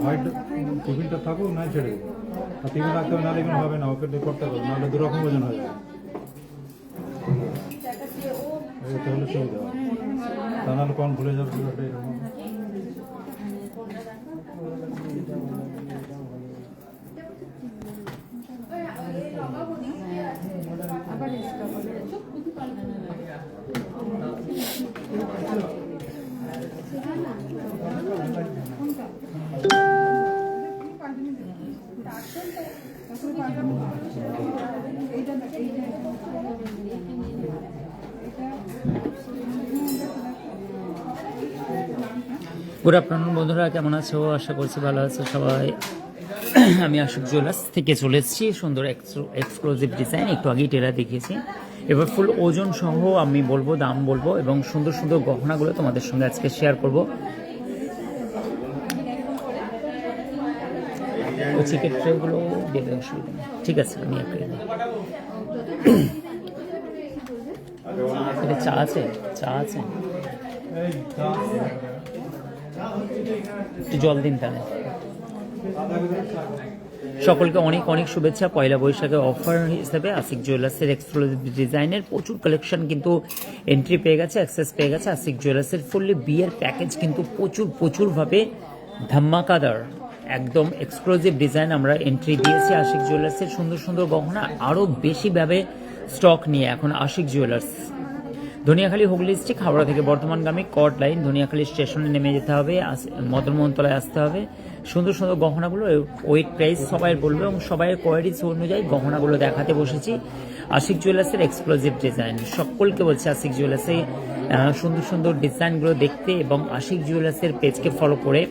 White টিফিনটা থাকুক না ছেড়ে দেবো, আর টিফিন রাখতে হবে, নাহলে এগুলো হবে না, ওকে করতে হবে, নাহলে দুরকম ওজন হয়ে যাবে। এটা হলে সুবিধা হয়, তা নাহলে কখন ভুলে যাবে পুরোটা এরকম। গুড আফটারনুন বন্ধুরা, কেমন আছো? আশা করছি ভালো আছো সবাই। আমি আশুক জুয়েলার্স থেকে চলে এসেছি, সুন্দর এক্সক্লুসিভ ডিজাইন, একটু আগেই টেলার দেখিয়েছি। এবার ফুল ওজন সহ আমি বলবো, দাম বলবো, এবং সুন্দর সুন্দর গহনাগুলো তোমাদের সঙ্গে আজকে শেয়ার করবো। চিকেন ট্রেগুলো দেবে, অসুবিধা নেই, ঠিক আছে, আমি একটা এটা চা আছে, চা আছে, একটু জল দিন তাহলে। সকলকে অনেক অনেক শুভেচ্ছা। পয়লা বৈশাখে অফার হিসেবে আশিক জুয়েলার্সের এক্সক্লুসিভ ডিজাইনের প্রচুর কালেকশন কিন্তু এন্ট্রি পেয়ে গেছে, অ্যাক্সেস পেয়ে গেছে। আশিক জুয়েলার্সের ফুললি বিয়ের প্যাকেজ কিন্তু প্রচুরভাবে ধামাকাদার, একদম এক্সক্লুসিভ ডিজাইন আমরা এন্ট্রি দিয়েছি আশিক জুয়েলার্সের। সুন্দর সুন্দর গহনা আরও বেশিভাবে স্টক নিয়ে এখন আশিক জুয়েলার্স। ধনিয়াখালী হুগলি স্ট্রিট, হাওড়া থেকে বর্ধমানগামী কট লাইন, ধনিয়াখালী স্টেশনে নেমে যেতে হবে, মদনমোহনতলায় আসতে হবে। সুন্দর সুন্দর গহনাগুলো ওয়েট প্রাইস সবাই বলবে এবং সবাইয়ের কোয়ালিটিস অনুযায়ী গহনাগুলো দেখাতে বসেছি। আশিক জুয়েলার্সের এক্সক্লুসিভ ডিজাইন, সকলকে বলছে আশিক জুয়েলার্সে সুন্দর সুন্দর ডিজাইনগুলো দেখতে এবং আশিক জুয়েলার্সের পেজকে ফলো করে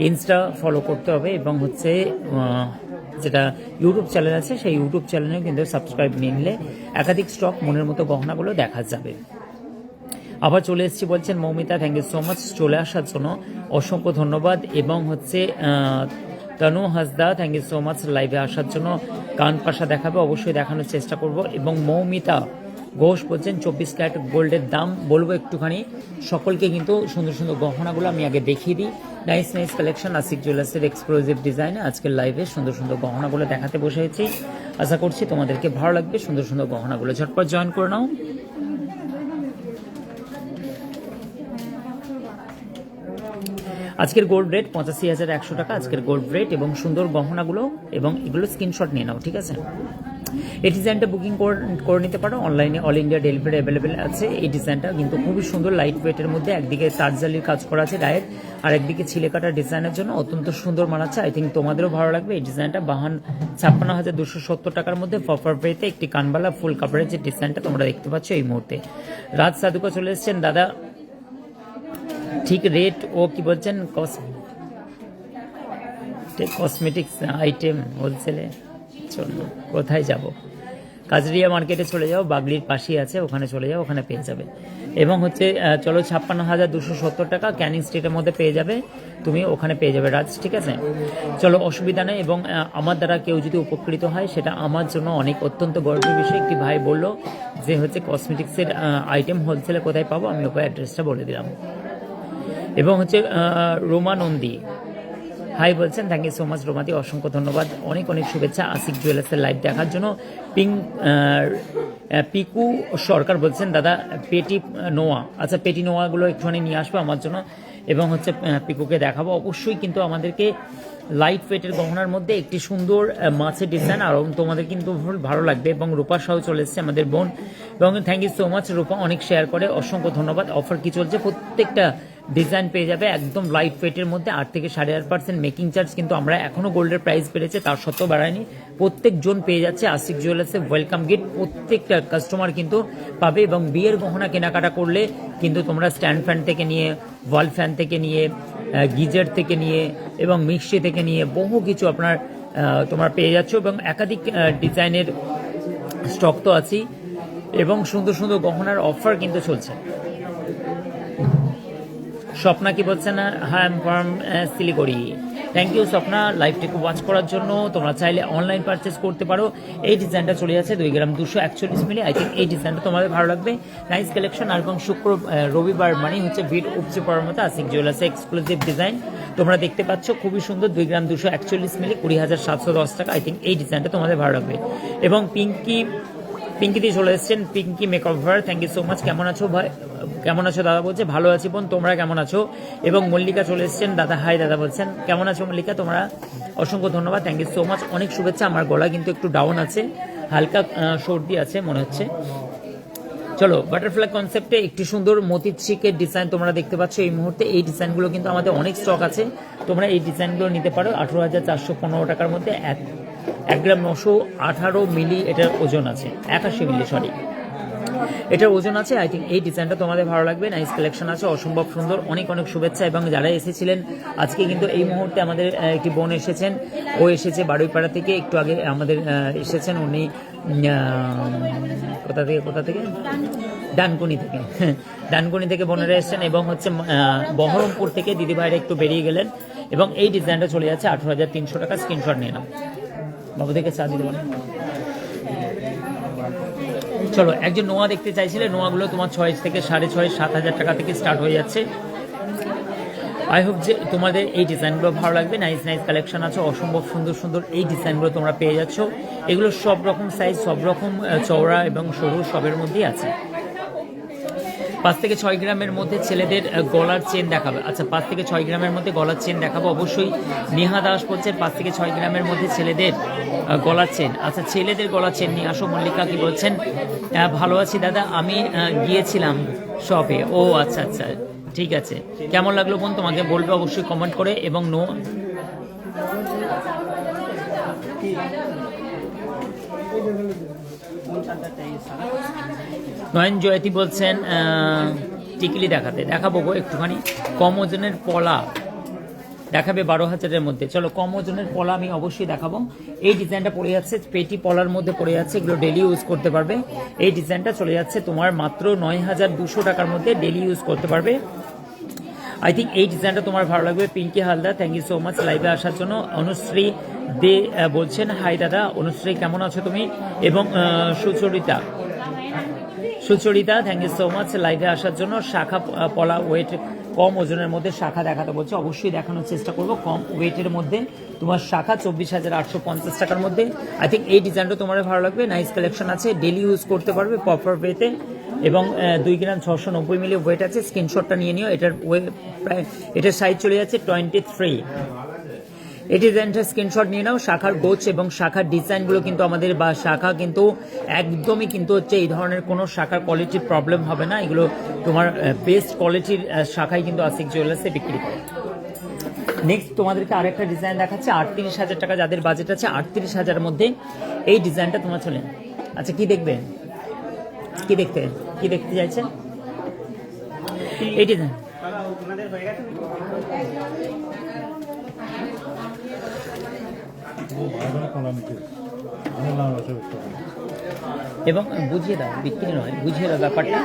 ইনস্টা ফলো করতে হবে, এবং হচ্ছে যেটা ইউটিউব চ্যানেল আছে সেই ইউটিউব চ্যানেলেও কিন্তু সাবস্ক্রাইব নিয়ে নিলে একাধিক স্টক মনের মতো গহনাগুলো দেখা যাবে। আবার চলে এসেছি বলছেন Moumita, thank you so much চলে আসার জন্য, অসংখ্য ধন্যবাদ। এবং হচ্ছে Tanu Hasda, thank you so much লাইভে আসার জন্য। কান পাশা দেখাবে, অবশ্যই দেখানোর চেষ্টা করব। এবং মৌমিতা ঘোষ বলছেন 24 ক্যারেট গোল্ডের দাম বলবো একটুখানি। সকলকে কিন্তু সুন্দর সুন্দর গহনাগুলো আমি আগে দেখিয়ে দিই। নাইস নাইস কালেকশন আশিক জুয়েলার্সের এক্সক্লুসিভ ডিজাইনে আজকের লাইভে সুন্দর সুন্দর গহনাগুলো দেখাতে বসেছি। আশা করছি তোমাদেরকে ভালো লাগবে সুন্দর সুন্দর গহনাগুলো। ঝটপট জয়েন করে নাও। আজকের গোল্ড রেট 85,100 টাকা আজকের গোল্ড রেট, এবং সুন্দর গহনাগুলো এবং এগুলো স্ক্রিনশট নিয়ে নাও, ঠিক আছে? এই ডিজাইনটা বুকিং করে নিতে পারো অনলাইনে, অল ইন্ডিয়া ডেলিভারি অ্যাভেলেবেল আছে। এই ডিজাইনটা কিন্তু খুবই সুন্দর, লাইট ওয়েটের মধ্যে, একদিকে তারজালির কাজ করা আছে গায়ের, আর একদিকে ছিলে কাটা ডিজাইনের জন্য অত্যন্ত সুন্দর মানাচ্ছে। আই থিঙ্ক তোমাদেরও ভালো লাগবে এই ডিজাইনটা। 56,270 টাকার মধ্যে ফফার পেতে একটি কানবালা ফুল কাপড়ের যে ডিজাইনটা তোমরা দেখতে পাচ্ছ এই মুহূর্তে। রাজ সাধুকা চলে এসেছেন, দাদা ঠিক রেট ও কি বলছেন কসমেটিক্স আইটেম হোলসেলে জন্য কোথায় যাব? কাজরিয়া মার্কেটে চলে যাও, বাগলির পাশেই আছে, ওখানে চলে যাও, ওখানে পেয়ে যাবে। এবং হচ্ছে চলো 56,270 টাকা ক্যানিং স্ট্রিটের মধ্যে পেয়ে যাবে, তুমি ওখানে পেয়ে যাবে রাজ, ঠিক আছে? চলো, অসুবিধা নেই। এবং আমার দ্বারা কেউ যদি উপকৃত হয় সেটা আমার জন্য অনেক অত্যন্ত গর্বের বিষয়। একটি ভাই বললো যে হচ্ছে কসমেটিক্সের আইটেম হোলসেলে কোথায় পাবো, আমি ওকে অ্যাড্রেসটা বলে দিলাম। এবং হচ্ছে রোমা নন্দী হাই বলছেন, থ্যাংক ইউ সো মাচ রোমাদি, অসংখ্য ধন্যবাদ, অনেক অনেক শুভেচ্ছা আশিক জুয়েলার্সের লাইভ দেখার জন্য। পিকু সরকার বলছেন, দাদা পেটি নোয়া, আচ্ছা পেটি নোয়াগুলো একটুখানি নিয়ে আসবো আমার জন্য, এবং হচ্ছে পিকুকে দেখাবো অবশ্যই। কিন্তু আমাদেরকে লাইট ওয়েটের গহনার মধ্যে একটি সুন্দর মাছের ডিজাইন আর তোমাদের কিন্তু ভালো লাগবে। এবং রূপা সহ চলে এসছে আমাদের বোন, এবং থ্যাংক ইউ সো মাচ রূপা, অনেক শেয়ার করে, অসংখ্য ধন্যবাদ। অফার কি চলছে, প্রত্যেকটা ডিজাইন পেয়ে যাবে একদম লাইট ওয়েটের মধ্যে। 8 থেকে 8.5% মেকিং চার্জ কিন্তু আমরা এখনো গোল্ডের প্রাইস বেড়েছে, তার সত্ত্বেও বাড়ায়নি। প্রত্যেকজন পেয়ে যাচ্ছে আশিক জুয়েলার্সে ওয়েলকাম গিফট, প্রত্যেকটা কাস্টমার কিন্তু পাবে। এবং বিয়ের গহনা কেনাকাটা করলে কিন্তু তোমরা স্ট্যান্ড ফ্যান থেকে নিয়ে, ওয়াল ফ্যান থেকে নিয়ে, গিজার থেকে নিয়ে এবং মিক্সি থেকে নিয়ে বহু কিছু তোমরা পেয়ে যাচ্ছ। এবং একাধিক ডিজাইনের স্টক তো আছেই, এবং সুন্দর সুন্দর গহনার অফার কিন্তু চলছে। স্বপ্না কি বলছেন, হ্যাঁ from Siliguri, thank you Swapna লাইভটিকে ওয়াচ করার জন্য। তোমরা চাইলে অনলাইন পারচেস করতে পারো। এই ডিজাইনটা চলে যাচ্ছে 2 গ্রাম 241 মিলি, আই থিঙ্ক এই ডিজাইনটা তোমাদের ভালো লাগবে। Nice collection. আর এবং রবিবার মানে হচ্ছে ভিড় উপচে পড়ার মতো আশিক জুয়েলার্সের এক্সক্লুসিভ ডিজাইন তোমরা দেখতে পাচ্ছ, খুবই সুন্দর, 2 গ্রাম 241 মিলি, 20,710 টাকা। আই থিঙ্ক এই ডিজাইনটা তোমাদের ভালো লাগবে। এবং পিঙ্কি দিয়ে চলে এসেছেন, Pinki makeover, thank you so much. কেমন আছো ভাই, কেমন আছো দাদা বলছে, ভালো আছি বোন, তোমরা কেমন আছো? এবং মল্লিকা চলে এসেছেন, দাদা হাই দাদা বলছেন, কেমন আছো মল্লিকা? তোমরা অসংখ্য ধন্যবাদ, থ্যাংক ইউ সো মাচ, অনেক শুভেচ্ছা। আমার গলা কিন্তু একটু ডাউন আছে, হালকা সর্দি আছে মনে হচ্ছে। চলো, বাটারফ্লাই কনসেপ্টে একটি সুন্দর মতির চিকের ডিজাইন তোমরা দেখতে পাচ্ছ এই মুহূর্তে। এই ডিজাইনগুলো কিন্তু আমাদের অনেক স্টক আছে, তোমরা এই ডিজাইনগুলো নিতে পারো। 18,415 টাকার মধ্যে 1 গ্রাম 918 মিলি এটার ওজন আছে, 81 মিলি সরি, এটার ওজন আছে। আই থিঙ্ক এই ডিজাইনটা তোমাদের ভালো লাগবে, নাইস কালেকশন আছে, অসম্ভব সুন্দর। অনেক অনেক শুভেচ্ছা। এবং যারা এসেছিলেন আজকে, কিন্তু এই মুহূর্তে আমাদের একটি বোন এসেছেন, ও এসেছে বারুইপাড়া থেকে, একটু আগে আমাদের এসেছেন উনি কোথা থেকে ডানকুনি থেকে ডানকুনি থেকে বোনেরা এসেছেন, এবং হচ্ছে বহরমপুর থেকে দিদিভাইরা একটু বেরিয়ে গেলেন। এবং এই ডিজাইনটা চলে যাচ্ছে 18,300 টাকা। স্ক্রিনশট নিয়ে নাও, বাবু থেকে চা দিতে পারেন। চলো, একজন নোয়া দেখতে চাইছিলে, নোয়াগুলো তোমার 6 থেকে 6,500 7,000 টাকা থেকে স্টার্ট হয়ে যাচ্ছে। আই হোপ যে তোমাদের এই ডিজাইনগুলো ভালো লাগবে, নাইস নাইস কালেকশন আছে, অসম্ভব সুন্দর সুন্দর এই ডিজাইনগুলো তোমরা পেয়ে যাচ্ছ। এগুলো সব রকম সাইজ, সব রকম চওড়া এবং সরু, সবের মধ্যেই আছে। 5 থেকে 6 গ্রামের মধ্যে ছেলেদের গলার চেন দেখাবে। আচ্ছা, 5 থেকে 6 গ্রামের মধ্যে গলার চেন দেখাবো অবশ্যই। নেহা দাস বলছেন 5 থেকে 6 গ্রামের মধ্যে ছেলেদের গলার চেন। আচ্ছা, ছেলেদের গলার চেন নিয়ে আসো। মল্লিকা কি বলছেন, ভালো আছি দাদা, আমি গিয়েছিলাম শপে। ও আচ্ছা আচ্ছা, ঠিক আছে, কেমন লাগলো বোন তোমাকে বলবে অবশ্যই কমেন্ট করে। এবং নয়ন জয়তী বলছেন টিকলি দেখাবো গো একটুখানি। কম ওজনের পলা দেখাবে 12,000-এর মধ্যে। চলো, কম ওজনের পলা আমি অবশ্যই দেখাবো। এই ডিজাইনটা পড়ে যাচ্ছে পেটি পলার মধ্যে পড়ে যাচ্ছে, এগুলো ডেলি ইউজ করতে পারবে। এই ডিজাইনটা চলে যাচ্ছে তোমার মাত্র 9,200 টাকার মধ্যে, ডেলি ইউজ করতে পারবে। আই থিঙ্ক এই ডিজাইনটা তোমার ভালো লাগবে। Pinki Haldar, thank you so much লাইভে আসার জন্য। অনুশ্রী দে বলছেন হাই দাদা, অনুশ্রী কেমন আছো তুমি? এবং Sucharita, thank you so much লাইভে আসার জন্য। শাখা পলা ওয়েট কম ওজনের মধ্যে শাখা দেখাতে বলছে, অবশ্যই দেখানোর চেষ্টা করবো। কম ওয়েটের মধ্যে তোমার শাখা 24,850 টাকার মধ্যে। আই থিঙ্ক এই ডিজাইনটা তোমার ভালো লাগবে, নাইস কালেকশন আছে, ডেলি ইউজ করতে পারবে প্রপার ওয়েতে। এবং 2 গ্রাম 690 মিলি ওয়েট আছে, স্ক্রিনশটটা নিয়ে নিও। এটার সাইজ চলে যাচ্ছে 23। এই ডিজাইনটার স্ক্রিনশট নিয়ে নাও। শাখার গোছ এবং শাখার ডিজাইনগুলো কিন্তু আমাদের, বা শাখা কিন্তু একদমই কিন্তু হচ্ছে এই ধরনের কোনো শাখার কোয়ালিটির প্রবলেম হবে না। এগুলো তোমার বেস্ট কোয়ালিটির শাখাই কিন্তু আশিক জুয়েলার্সে বিক্রি করে। নেক্সট তোমাদেরকে আরেকটা ডিজাইন দেখাচ্ছে 38,000 টাকা, যাদের বাজেট আছে 38,000-এর মধ্যে এই ডিজাইনটা তোমার চলে। আচ্ছা, কি দেখবে, কি দেখতে চাইছেন এই ডিজাইন? এবং বুঝিয়ে দাও, বিক্রি নয়, বুঝিয়ে দাও ব্যাপারটা।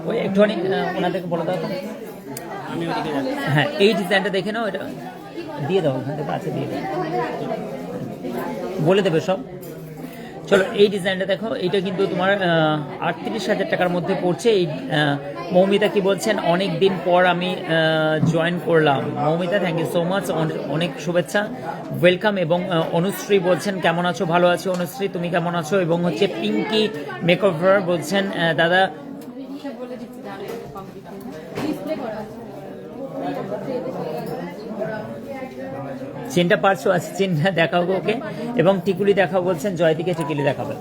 ওই একটুখানি ওনাদেরকে বলে দাও। হ্যাঁ, এই ডিজাইনটা দেখে নাও, এটা দিয়ে দাও, ওখান থেকে আছে দিয়ে দাও, বলে দেবে সব। চলো, এই ডিজাইনটা দেখো, এটা কিন্তু তোমার 38,000 টাকার মধ্যে পড়ছে। এই মৌমিতা কি বলছেন, অনেক দিন পর আমি জয়েন করলাম। Moumita, thank you so much, অনেক শুভেচ্ছা, ওয়েলকাম। এবং অনুশ্রী বলছেন কেমন আছো? ভালো আছো অনুশ্রী, তুমি কেমন আছো? এবং হচ্ছে পিঙ্কি মেকওভার বলছেন দাদা চেনটা পারছো? আছে, চেনটা দেখাবো ওকে। এবং টিকুলি দেখাবো বলছেন, জয়দিকে টিকুলি দেখাবে।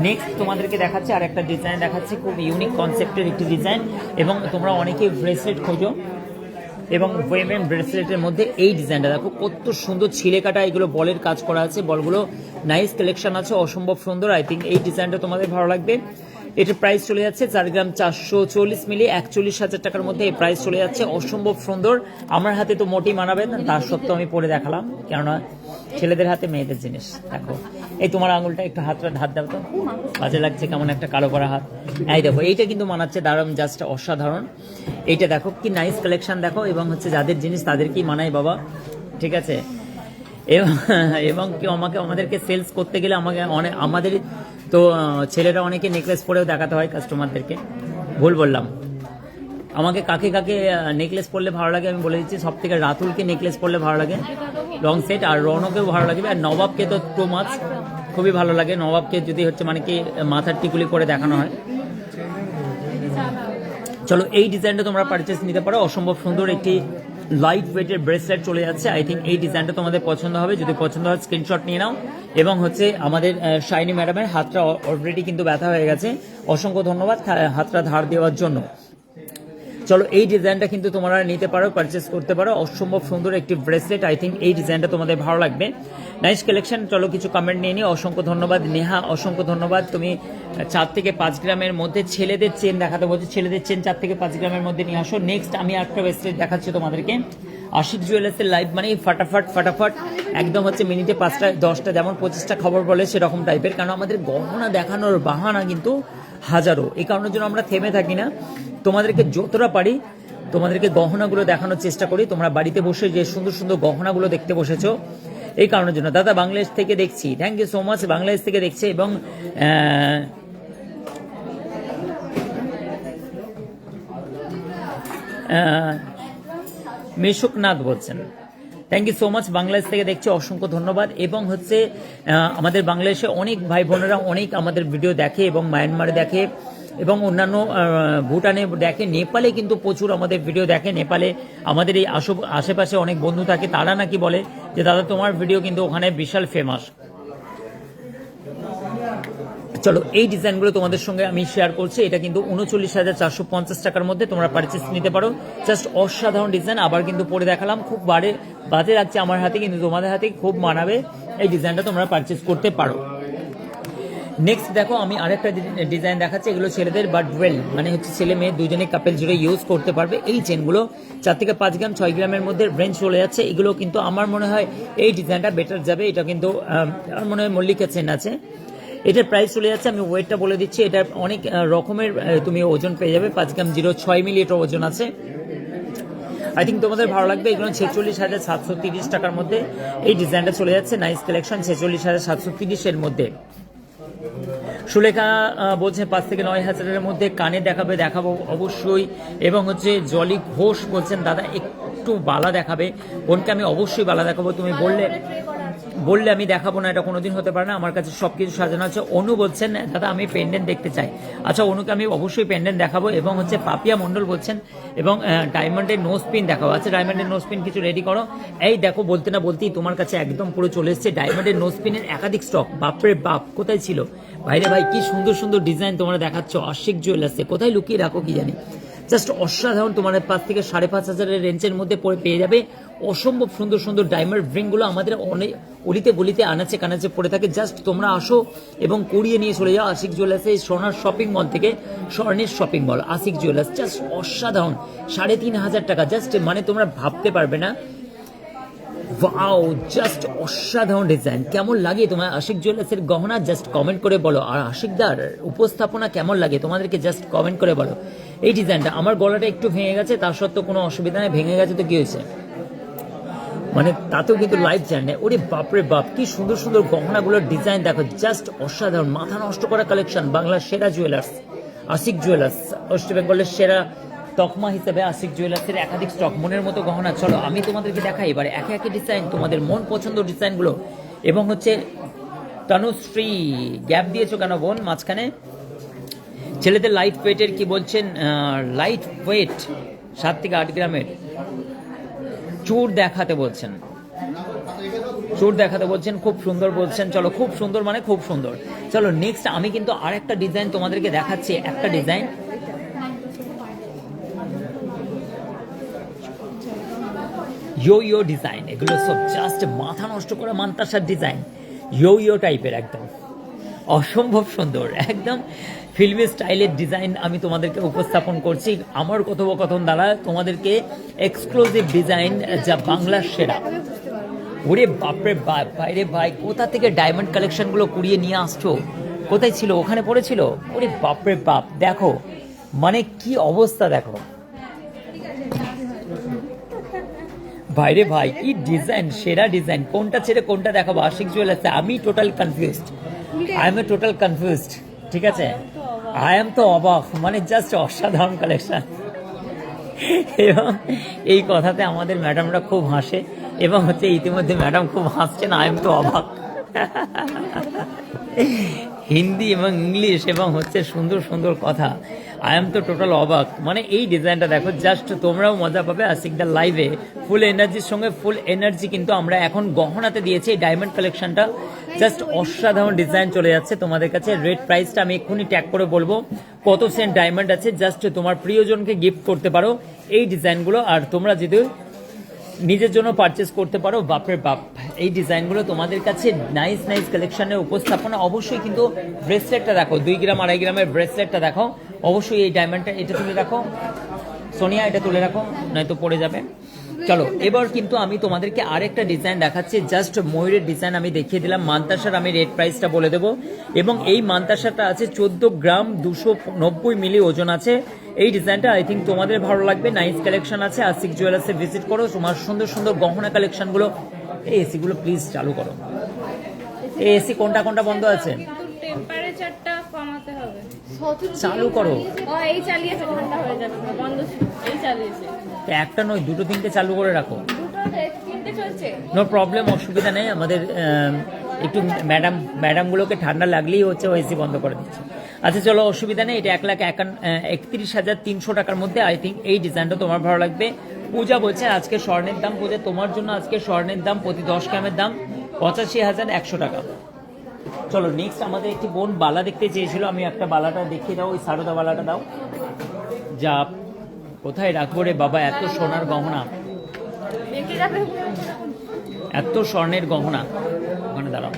নেক্সট তোমাদেরকে দেখাচ্ছি আর একটা ডিজাইন দেখাচ্ছি, খুব ইউনিক কনসেপ্টের একটি ডিজাইন। এবং তোমরা অনেকেই ব্রেসলেট খোঁজো, এবং ওয়েমেন ব্রেসলেটের মধ্যে এই ডিজাইনটা দেখো, কত সুন্দর ছিলে কাটা, এগুলো বলের কাজ করা আছে, বলগুলো নাইস কালেকশন আছে, অসম্ভব সুন্দর। আই থিঙ্ক এই ডিজাইনটা তোমাদের ভালো লাগবে। এটার প্রাইস চলে যাচ্ছে 4 গ্রাম 440 মিলি, 41,000 টাকার মধ্যে এই প্রাইস চলে যাচ্ছে, অসম্ভব সুন্দর। আমার হাতে তো মোটেই মানাবে না, তার সত্ত্বেও আমি পরে দেখালাম, কেননা ছেলেদের হাতে মেয়েদের জিনিস। দেখো, এই তোমার আঙুলটা একটু হাত দাও তো, বাজে লাগছে কেমন একটা কালো করা হাত। এই দেখো, এইটা কিন্তু মানাচ্ছে দারুণ, জাস্ট অসাধারণ। এইটা দেখো কি নাইস কালেকশন দেখো, এবং হচ্ছে যাদের জিনিস তাদেরকেই মানায় বাবা, ঠিক আছে। এবং কেউ আমাদেরকে সেলস করতে গেলে আমাদের তো ছেলেরা অনেকে নেকলেস পরেও দেখাতে হয় কাস্টমারদেরকে, ভুল বললাম, আমাকে কাকে কাকে নেকলেস পরলে ভালো লাগে আমি বলে দিচ্ছি, সব থেকে রাতুলকে নেকলেস পরলে ভালো লাগে লং সেট, আর রনকেও ভালো লাগবে, আর নবাবকে তো টু মাছ খুবই ভালো লাগে। নবাবকে যদি হচ্ছে মানে কি মাথার টিকুলি করে দেখানো হয়। চলো এই ডিজাইনটা তোমরা পারচেস নিতে পারো, অসম্ভব সুন্দর একটি লাইট ওয়েটের ব্রেসলেট চলে যাচ্ছে। আই থিঙ্ক এই ডিজাইনটা তোমাদের পছন্দ হবে, যদি পছন্দ হয় স্ক্রিনশট নিয়ে নাও। এবং হচ্ছে আমাদের শাইনি ম্যাডামের হাতটা অলরেডি কিন্তু ব্যথা হয়ে গেছে, অসংখ্য ধন্যবাদ হাতটা ধার দেওয়ার জন্য। চলো এই ডিজাইনটা কিন্তু তোমরা নিতে পারো, পারচেস করতে পারো, অসম্ভব সুন্দর একটি ব্রেসলেট। আই থিঙ্ক এই ডিজাইনটা তোমাদের ভালো লাগবে, নাইস কালেকশন। চলো কিছু কমেন্ট নিয়ে নিই। অসংখ্য ধন্যবাদ নেহা, অসংখ্য ধন্যবাদ। তুমি 4 থেকে 5 গ্রামের মধ্যে ছেলেদের চেন দেখাতে বলছো, ছেলেদের চেন 4 থেকে 5 গ্রামের মধ্যে নিয়ে আসো। নেক্সট আমি একটা ব্রেসলেট দেখাচ্ছি তোমাদেরকে, আশিক জুয়েলার্সের লাইভ মানে ফাটাফাট একদম হচ্ছে মিনিটে 5টা 10টা যেমন 25টা খবর বলে সেরকম টাইপের, কারণ আমাদের গহনা দেখানোর বাহানা কিন্তু হাজারো, এই কারণের জন্য আমরা থেমে থাকি না। তোমাদেরকে যতটা পারি তোমাদেরকে গহনাগুলো দেখানোর চেষ্টা করি। তোমরা বাড়িতে বসে যে সুন্দর সুন্দর গহনাগুলো দেখতে বসেছো এই কারণের জন্য। দাদা বাংলাদেশ থেকে দেখছি, thank you so much, Bangladesh থেকে দেখছে। এবং মিশুকনাথ বলছেন, thank you so much, Bangladesh থেকে দেখছে, অসংখ্য ধন্যবাদ। এবং হচ্ছে আমাদের বাংলাদেশে অনেক ভাই বোনেরা অনেক আমাদের ভিডিও দেখে, এবং মায়ানমারে দেখে, এবং অন্যান্য ভুটানে দেখে, নেপালে কিন্তু প্রচুর আমাদের ভিডিও দেখে। নেপালে আমাদের এই আশেপাশে অনেক বন্ধু থাকে, তারা নাকি বলে যে দাদা তোমার ভিডিও কিন্তু ওখানে বিশাল ফেমাস। চলো এই ডিজাইনগুলো তোমাদের সঙ্গে আমি শেয়ার করছি। এটা কিন্তু 39,450 টাকার মধ্যে তোমরা পারচেস নিতে পারো, জাস্ট অসাধারণ ডিজাইন। আবার কিন্তু পরে দেখালাম, খুব বাজে লাগছে আমার হাতে, কিন্তু তোমাদের হাতে খুব মানাবে, এই ডিজাইনটা তোমরা পারচেস করতে পারো। নেক্সট দেখো আমি আরেকটা ডিজাইন দেখাচ্ছি, এগুলো ছেলেদের বা ডুয়েল মানে হচ্ছে ছেলে মেয়ে দুজনে কাপেল জুড়ে ইউজ করতে পারবে। এই চেনগুলো 4 থেকে 5 গ্রাম 6 গ্রামের মধ্যে রেঞ্জ চলে যাচ্ছে। এগুলো কিন্তু আমার মনে হয় এই ডিজাইনটা বেটার যাবে। এটা কিন্তু আমার মনে হয় মল্লিকা চেন আছে, এটার প্রাইস চলে যাচ্ছে, আমি ওয়েটটা বলে দিচ্ছি, এটা অনেক রকমের তুমি ওজন পেয়ে যাবে। 5 গ্রাম 0.6 মিলি এটা ওজন আছে। আই থিঙ্ক তোমাদের ভালো লাগবে। এগুলো 46,730 টাকার মধ্যে এই ডিজাইনটা চলে যাচ্ছে, নাইস কালেকশন। 46,730 এর মধ্যে। সুলেখা বলছে 5 থেকে 9,000 মধ্যে কানে দেখাবো অবশ্যই। এবং হচ্ছে জলি ঘোষ বলছেন দাদা একটু বালা দেখাবে, বোনকে আমি অবশ্যই বালা দেখাবো, তুমি বললে আমি দেখাবো না, এটা কোনোদিন হতে পারে না, আমার কাছে সবকিছু সাজানো আছে। অনু বলছেন দাদা আমি পেন্ডেন্ট দেখতে চাই, আচ্ছা অনুকে আমি অবশ্যই পেন্ডেন্ট দেখাবো। এবং হচ্ছে পাপিয়া মন্ডল বলছেন এবং ডায়মন্ডের নোজ পিন দেখাবো, আচ্ছা ডায়মন্ডের নোজ পিন কিছু রেডি করো। এই দেখো বলতে না বলতেই তোমার কাছে একদম পুরো চলে এসেছে ডায়মন্ডের নোজ পিনের একাধিক স্টক। বাপরে বাপ, কোথায় ছিল ভাইরে ভাই, কি সুন্দর সুন্দর ডিজাইন তোমরা দেখাচ্ছ আশিক জুয়েলার্সে, কোথায় লুকিয়ে রাখো কি জানি, জাস্ট অসাধারণ। তোমার 5 থেকে 5,500 রেঞ্জের মধ্যে পেয়ে যাবে অসম্ভব সুন্দর সুন্দর ডায়মন্ড রিংগুলো আমাদের অনেক অলিতে গলিতে আনাচে কানাচে পড়ে থাকে। জাস্ট তোমরা আসো এবং কুড়িয়ে নিয়ে চলে যাও আশিক জুয়েলার্সে, সোনার শপিং মল থেকে, স্বর্ণের shopping mall Ashik jewellers, just অসাধারণ। 3,500 টাকা, জাস্ট মানে তোমরা ভাবতে পারবে না। ওয়াও, জাস্ট অসাধারণ ডিজাইন। কেমন লাগে তোমার আশিক জুয়েলার্সের গহনা, জাস্ট কমেন্ট করে বলো। আর আশিকদার উপস্থাপনা কেমন লাগে তোমাদেরকে, জাস্ট কমেন্ট করে বলো। এই ডিজাইনটা আমার গলাটা একটু ভেঙে গেছে, তার সত্ত্বেও কোনো অসুবিধা নেই, ভেঙে গেছে তো কি হয়েছে, মানে তাতেও কিন্তু লাইফ জ্যান নেই। ওরে বাপরে বাপ, কি সুন্দর সুন্দর গহনাগুলোর ডিজাইন দেখো, জাস্ট অসাধারণ, মাথা নষ্ট করা কালেকশন। বাংলার সেরা জুয়েলার্স আশিক জুয়েলার্স, ওয়েস্ট বেঙ্গলের সেরা তকমা হিসেবে আশিক জুয়েলার্সের একাধিক স্টক, মনের মতো গহনা। চলো আমি তোমাদেরকে দেখাই এবারে একে একে ডিজাইন, তোমাদের মন পছন্দ ডিজাইনগুলো। এবং হচ্ছে তনুশ্রী গ্যাপ দিয়েছো কেন বোন মাঝখানে? ছেলেদের লাইট ওয়েটের কি বলছেন, লাইট ওয়েট 7 থেকে 8 গ্রামের চুর দেখাতে বলছেন, খুব সুন্দর বলছেন। চলো খুব সুন্দর মানে খুব সুন্দর। চলো নেক্সট আমি কিন্তু আরেকটা ডিজাইন তোমাদেরকে দেখাচ্ছি, একটা ডিজাইন ইয়ো ডিজাইন, এগুলো সব জাস্ট মাথা নষ্ট করা মান্তাসার ডিজাইন, ইয়ো টাইপের, একদম অসম্ভব সুন্দর, একদম ফিল্মি স্টাইলের ডিজাইন আমি তোমাদেরকে উপস্থাপন করছি আমার কথোপকথন দ্বারা। তোমাদেরকে এক্সক্লুসিভ ডিজাইন যা বাংলার সেরা। ওরে বাপরে বাপ, বাইরে ভাই কোথা থেকে ডায়মন্ড কালেকশনগুলো কুড়িয়ে নিয়ে আসছো, কোথায় ছিল, ওখানে পড়েছিল? ওরে বাপরে বাপ, দেখো মানে কি অবস্থা, দেখো ভাইরে ভাই কি ডিজাইন, সেরা ডিজাইন, কোনটা ছেড়ে কোনটা দেখাবো আশিক জুয়েলার্সে, আমি টোটাল কনফিউজড, ঠিক আছে, আই এম তো অবাক, মানে জাস্ট অসাধারণ কালেকশন। এবং এই কথাতে আমাদের ম্যাডামরা খুব হাসে এবং হচ্ছে ইতিমধ্যে ম্যাডাম খুব হাসছেন, আই এম তো অবাক। হিন্দি এবং ইংলিশ এবং হচ্ছে সুন্দর সুন্দর কথা, আই এম তো টোটাল অবাক। মানে এই ডিজাইনটা দেখো, জাস্ট তোমরাও মজা পাবে আশিকদার লাইভে। ফুল এনার্জির সঙ্গে ফুল এনার্জি কিন্তু আমরা এখন গহনাতে দিয়েছি। এই ডায়মন্ড কালেকশনটা জাস্ট অসাধারণ ডিজাইন চলে যাচ্ছে তোমাদের কাছে। রেট প্রাইসটা আমি এক্ষুনি ট্যাগ করে বলবো কত সেন্ট ডায়মন্ড আছে, জাস্ট তোমার প্রিয়জনকে গিফট করতে পারো এই ডিজাইনগুলো। আর তোমরা যদি নিজের জন্য পারচেস করতে পারো, বাপরে বাপ এই ডিজাইনগুলো তোমাদের কাছে নাইস নাইস কালেকশনের উপস্থাপনা। অবশ্যই কিন্তু ব্রেসলেটটা দেখো, 2 গ্রাম 2.5 গ্রামের ব্রেসলেটটা দেখো। অবশ্যই এই ডায়মন্ডটা এটা তুলে রাখো সোনিয়া, এটা তুলে রাখো নয়তো পড়ে যাবে। চলো এবার কিন্তু আমি তোমাদেরকে আরেকটা ডিজাইন দেখাচ্ছি, জাস্ট ময়ূরের ডিজাইন আমি দেখিয়ে দিলাম। মান্তাসার আমি রেট প্রাইসটা বলে দেবো। এবং এই মান্তাসাটা আছে 14 গ্রাম 290 মিলি ওজন আছে। এই ডিজাইনটা আই থিঙ্ক তোমাদের ভালো লাগবে। নাইস কালেকশন আছে। আশিক জুয়েলার্সে ভিজিট করো, তোমার সুন্দর সুন্দর গহনা কালেকশনগুলো। এই এসিগুলো প্লিজ চালু করো। এই এসি কোনটা কোনটা বন্ধ আছে? টেম্পারেচারটা কমাতে হবে। চালু করো। ও এই চালিয়েছে, ঠান্ডা হয়ে যাবে, বন্ধ ছিল, এই চালিয়েছে। একটা নয়, 2-3টে চালু করে রাখো। দুটো তিনটে চলছে। নো প্রবলেম, অসুবিধা নেই। আমাদের একটু ম্যাডামগুলোকে ঠান্ডা লাগলেই হচ্ছে ও এসি বন্ধ করে দিচ্ছে। আচ্ছা চলো, অসুবিধা নেই। এটা 1,31,300 টাকার মধ্যে আই থিঙ্ক এই ডিজাইনটা তোমার ভালো লাগবে। পূজা বলছে আজকে স্বর্ণের দাম, পূজা তোমার জন্য আজকে স্বর্ণের দাম প্রতি 10 গ্রামের দাম 85,100 টাকা। চলো নেক্সট আমাদের একটি বোন বালা দেখতে চেয়েছিল, আমি একটা বালাটা দেখিয়ে দাও, ওই সারদা বালাটা দাও। যা কোথায় রাখবো রে বাবা, এত সোনার গহনা, বেঁকে যাবে। এত স্বর্ণের গহনা, ওখানে দাঁড়াও।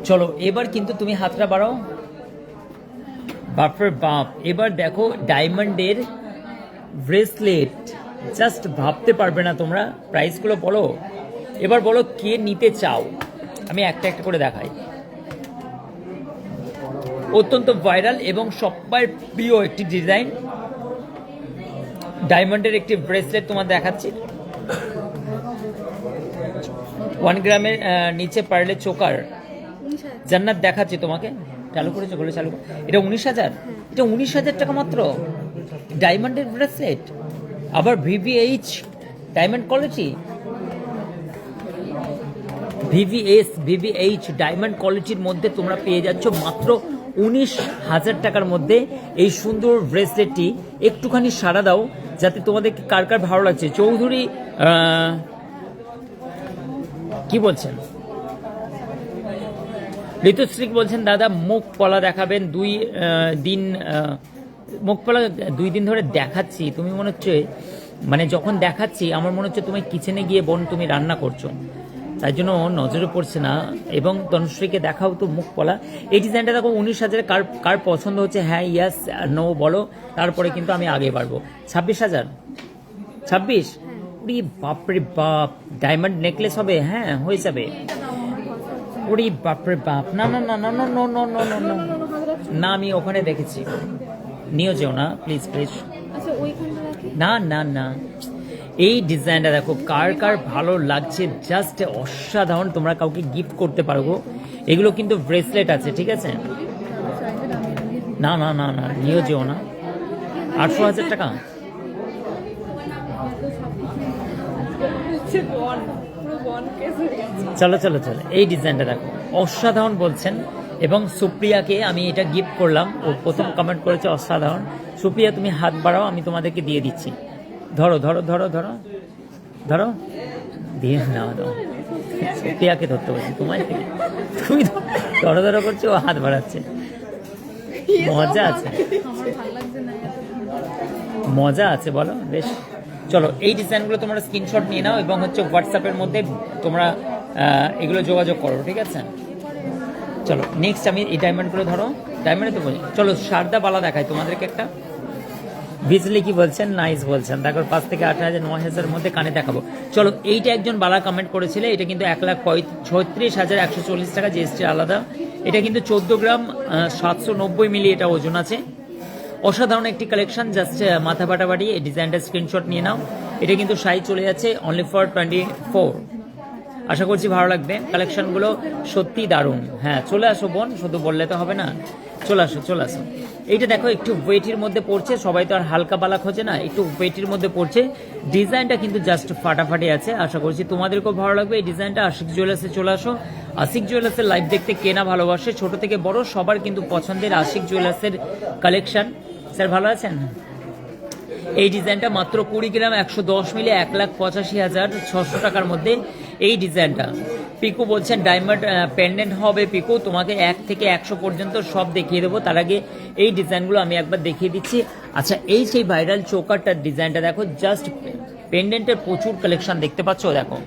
চলো এবার কিন্তু তুমি হাতটা বাড়াও। বাপরে বাপ, এবার দেখো ডায়মন্ডের ব্রেসলেট, জাস্ট ভাবতে পারবে না তোমরা। প্রাইসগুলো বলো, এবার বলো কে নিতে চাও। আমি একটা একটা করে দেখাই। অত্যন্ত ভাইরাল এবং সবার প্রিয় একটি ডিজাইন, ডায়মন্ডের একটি ব্রেসলেট তোমার দেখাচ্ছি। 1 গ্রামের নিচে পারলে চোকার জান্নাত দেখাচ্ছি তোমাকে। চালু করেছো, বলে চালু। এটা 19,000, এটা 19,000 টাকা মাত্র ডায়মন্ডের ব্রেসলেট, আবার VVH diamond quality, VVH diamond কোয়ালিটির মধ্যে তোমরা পেয়ে যাচ্ছ মাত্র 19,000 টাকার মধ্যে এই সুন্দর ব্রেসলেটটি। একটুখানি সাড়া দাও যাতে তোমাদেরকে কার কার ভালো লাগছে। চৌধুরী কি বলছেন? ঋতুশ্রী বলছেন দাদা মুখ পলা দেখাবেন 2 দিন। মুখ পলা 2 দিন ধরে দেখাচ্ছি, তুমি মনে হচ্ছে মানে যখন দেখাচ্ছি আমার মনে হচ্ছে তুমি কিচেনে গিয়ে বোন তুমি রান্না করছো, তাই জন্য নজরে পড়ছে না। এবং তনুশ্রীকে দেখাও তো মুখ পলা। এই ডিজাইনটা দেখো 19,000, কার কার পছন্দ হচ্ছে হ্যাঁ ইয়াস নো বলো, তারপরে কিন্তু আমি আগে বাড়বো। 26,000, 26? ওরে বাপরে বাপ, ডায়মন্ড নেকলেস হবে? হ্যাঁ হয়ে যাবে। ওরে বাপরে বাপ, না না না না না না না না না না না, আমি ওখানে দেখেছি, নিয়েও যেও না প্লিজ প্লিজ। আচ্ছা ওইখানটা রাখি। না না না, এই ডিজাইনটা দেখো কার কার ভালো লাগছে, জাস্ট অসাধারণ। তোমরা কাউকে গিফট করতে পারবো। এগুলো কিন্তু ব্রেসলেট আছে, ঠিক আছে? না না না না, নিয়েও যেও না। 800,000 টাকা। চলো চলো চলো, এই ডিজাইনটা দেখো অসাধারণ বলছেন। এবং সুপ্রিয়াকে আমি এটা গিফট করলাম, ও প্রথম কমেন্ট করেছে অসাধারণ। সুপ্রিয়া তুমি হাত বাড়াও, আমি তোমাদেরকে দিয়ে দিচ্ছি। ধরো ধরো ধরো ধরো ধরো, দিয়ে নাও দাও। সুপ্রিয়াকে ধরতে বলছি, তোমায় থেকে তুমি ধরো ধরো করছো, ও হাত বাড়াচ্ছে। মজা আছে, মজা আছে বলো বেশ। চলো এই ডিজাইনগুলো তোমরা স্ক্রিনশট নিয়ে নাও এবং হচ্ছে হোয়াটসঅ্যাপের মধ্যে তোমরা এগুলো যোগাযোগ করো, ঠিক আছে? চলো নেক্সট আমি এই ডায়মন্ডগুলো ধরো, ডায়মন্ডে তো বলি। চলো সারদা বালা দেখাই তোমাদেরকে একটা। বিজলি কি বলছেন? নাইস বলছেন। তারপর 5 থেকে 8,000 9,000 মধ্যে কানে দেখাবো। চলো এইটা একজন বালা কমেন্ট করেছিল, এটা কিন্তু 1,36,140 টাকা, জিএসটি আলাদা। এটা কিন্তু 14 গ্রাম 790 মিলি এটা ওজন আছে। অসাধারণ একটি কালেকশন, জাস্ট মাথা ফাটাফাটি। এই ডিজাইনটা স্ক্রিনশট নিয়ে নাও। এটা কিন্তু সাইজ চলে যাচ্ছে অনলি ফর 24। আশা করছি ভালো লাগবে, কালেকশনগুলো সত্যি দারুণ। হ্যাঁ চলে আসো বোন, শুধু বললে তো হবে না, চলে আসো চলে আসো। এইটা দেখো একটু ওয়েটের মধ্যে পড়ছে, সবাই তো আর হালকা পালা খোঁজে না, একটু ওয়েটের মধ্যে পড়ছে। ডিজাইনটা কিন্তু জাস্ট ফাটাফাটি আছে, আশা করছি তোমাদেরকেও ভালো লাগবে এই ডিজাইনটা। আশিক জুয়েলার্সে চলে আসো। আশিক জুয়েলার্সের লাইভ দেখতে কেনা ভালোবাসে ছোট থেকে বড় সবার কিন্তু পছন্দের আশিক জুয়েলার্সের কালেকশন। স্যার ভালো আছেন? এই ডিজাইনটা মাত্র 20 গ্রাম 110 মিলি 1,85,600 টাকার মধ্যে এই ডিজাইনটা। পিকু বলছেন ডায়মন্ড পেন্ডেন্ট হবে পিকু, তোমাকে 1 থেকে 100 পর্যন্ত সব দেখিয়ে দেবো। তার আগে এই ডিজাইনগুলো আমি একবার দেখিয়ে দিচ্ছি। আচ্ছা এই সেই ভাইরাল চোকারটার ডিজাইনটা দেখো, জাস্ট পেন্ডেন্টের প্রচুর কালেকশন দেখতে পাচ্ছ, দেখো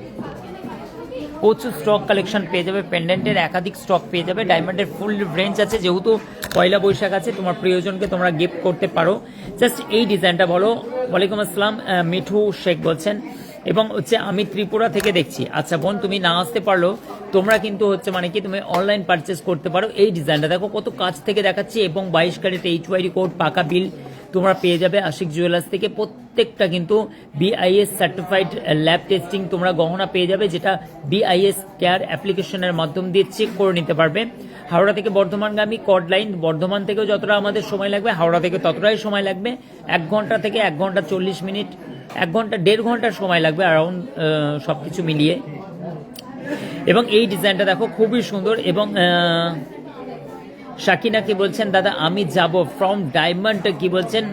প্রচুর স্টক কালেকশন পেয়ে যাবে, পেন্ডেন্টের একাধিক স্টক পেয়ে যাবে। ডায়মন্ডের ফুল রেঞ্জ আছে, যেহেতু পয়লা বৈশাখ আছে, তোমার প্রিয়জনকে তোমরা গিফট করতে পারো। জাস্ট এই ডিজাইনটা বলো। ওয়ালাইকুম আসসালাম মিঠু শেখ বলছেন, এবং হচ্ছে আমি ত্রিপুরা থেকে দেখছি। আচ্ছা বোন তুমি না আসতে পারলো, তোমরা কিন্তু হচ্ছে মানে কি তুমি অনলাইন পারচেস করতে পারো। এই ডিজাইনটা দেখো কত কাছ থেকে দেখাচ্ছি, এবং 22 ক্যারেট HYD কোড পাকা বিল তোমরা পেয়ে যাবে আশিক জুয়েলার্স থেকে। প্রত্যেকটা কিন্তু BIS সার্টিফাইড ল্যাব টেস্টিং তোমরা গহনা পেয়ে যাবে, যেটা BIS কেয়ার অ্যাপ্লিকেশনের মাধ্যম দিয়ে চেক করে নিতে পারবে। হাওড়া থেকে বর্ধমানগামী কড লাইন, বর্ধমান থেকেও যতটা আমাদের সময় লাগবে হাওড়া থেকে ততটাই সময় লাগবে। 1 ঘন্টা থেকে 1 ঘন্টা 40 মিনিট, 1 ঘন্টা 1.5 ঘন্টার সময় লাগবে অ্যারাউন্ড সবকিছু মিলিয়ে। এবং এই ডিজাইনটা দেখো খুবই সুন্দর। এবং শাকিনা কি বলছেন দাদা আমি যাব ফ্রম ডায়মন্ড, কি বলছেন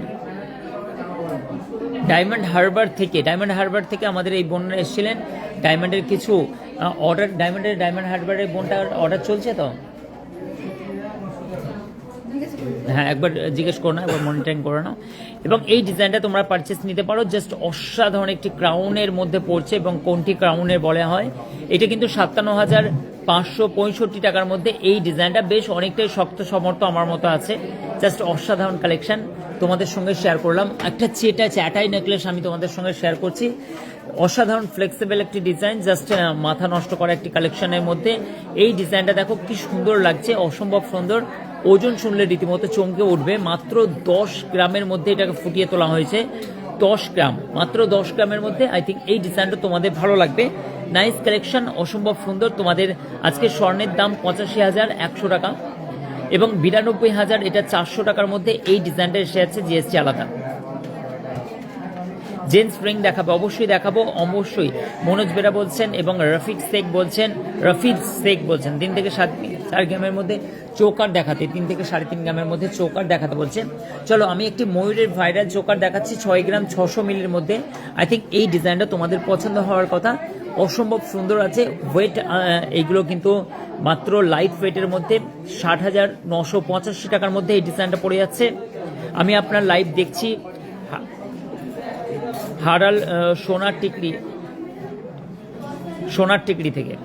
ডায়মন্ড হারবার থেকে। ডায়মন্ড হারবার থেকে আমাদের এই বোনরা এসেছিলেন, ডায়মন্ডের কিছু অর্ডার, ডায়মন্ড হারবারের বোনটার অর্ডার চলছে তো, হ্যাঁ একবার জিজ্ঞেস করো না, একবার মনিটরিং করে নাও। এবং এই ডিজাইনটা তোমরা পারচেস নিতে পারো, জাস্ট অসাধারণ একটি ক্রাউনের মধ্যে পড়ছে, এবং কোনটি ক্রাউনের বলা হয়, এটা কিন্তু 57,565 টাকার মধ্যে এই ডিজাইনটা। বেশ অনেকটাই শক্ত সমর্থ আমার মতো আছে, জাস্ট অসাধারণ কালেকশন তোমাদের সঙ্গে শেয়ার করলাম। একটা চ্যাটাই নেকলেস আমি তোমাদের সঙ্গে শেয়ার করছি, অসাধারণ ফ্লেক্সিবল একটি ডিজাইন, জাস্ট মাথা নষ্ট করা একটি কালেকশনের মধ্যে। এই ডিজাইনটা দেখো কি সুন্দর লাগছে, অসম্ভব সুন্দর। ওজন শুনলে রীতিমতো চমকে উঠবে। মাত্র 10 গ্রামের মধ্যে এটাকে ফুটিয়ে তোলা হয়েছে, 10 গ্রাম, মাত্র 10 গ্রামের মধ্যে। আই থিঙ্ক এই ডিজাইনটা তোমাদের ভালো লাগবে। নাইস কালেকশন, অসম্ভব সুন্দর। তোমাদের আজকে স্বর্ণের দাম 85,100 টাকা, এবং 92,000 এটা 400 টাকার মধ্যে এই ডিজাইনটা এসে আছে, GST আলাদা। জেন্টস রিং দেখাবো, অবশ্যই দেখাবো, অবশ্যই। মনোজ বেরা বলছেন এবং রফিক শেখ বলছেন 3 থেকে 4 গ্রামের মধ্যে চোকার দেখাতে, 3 থেকে 3.5 গ্রামের মধ্যে চোকার দেখাতে বলছেন। চলো আমি একটি ময়ূরের ভাইরাল চোকার দেখাচ্ছি 6 গ্রাম 600 মিলির মধ্যে। আই থিঙ্ক এই ডিজাইনটা তোমাদের পছন্দ হওয়ার কথা, অসম্ভব সুন্দর আছে। ওয়েট এইগুলো কিন্তু মাত্র লাইট ওয়েটের মধ্যে 60,985 টাকার মধ্যে এই ডিজাইনটা পড়ে যাচ্ছে। আমি আপনার লাইভ দেখছি হারাল সোনার টিকরি থেকে।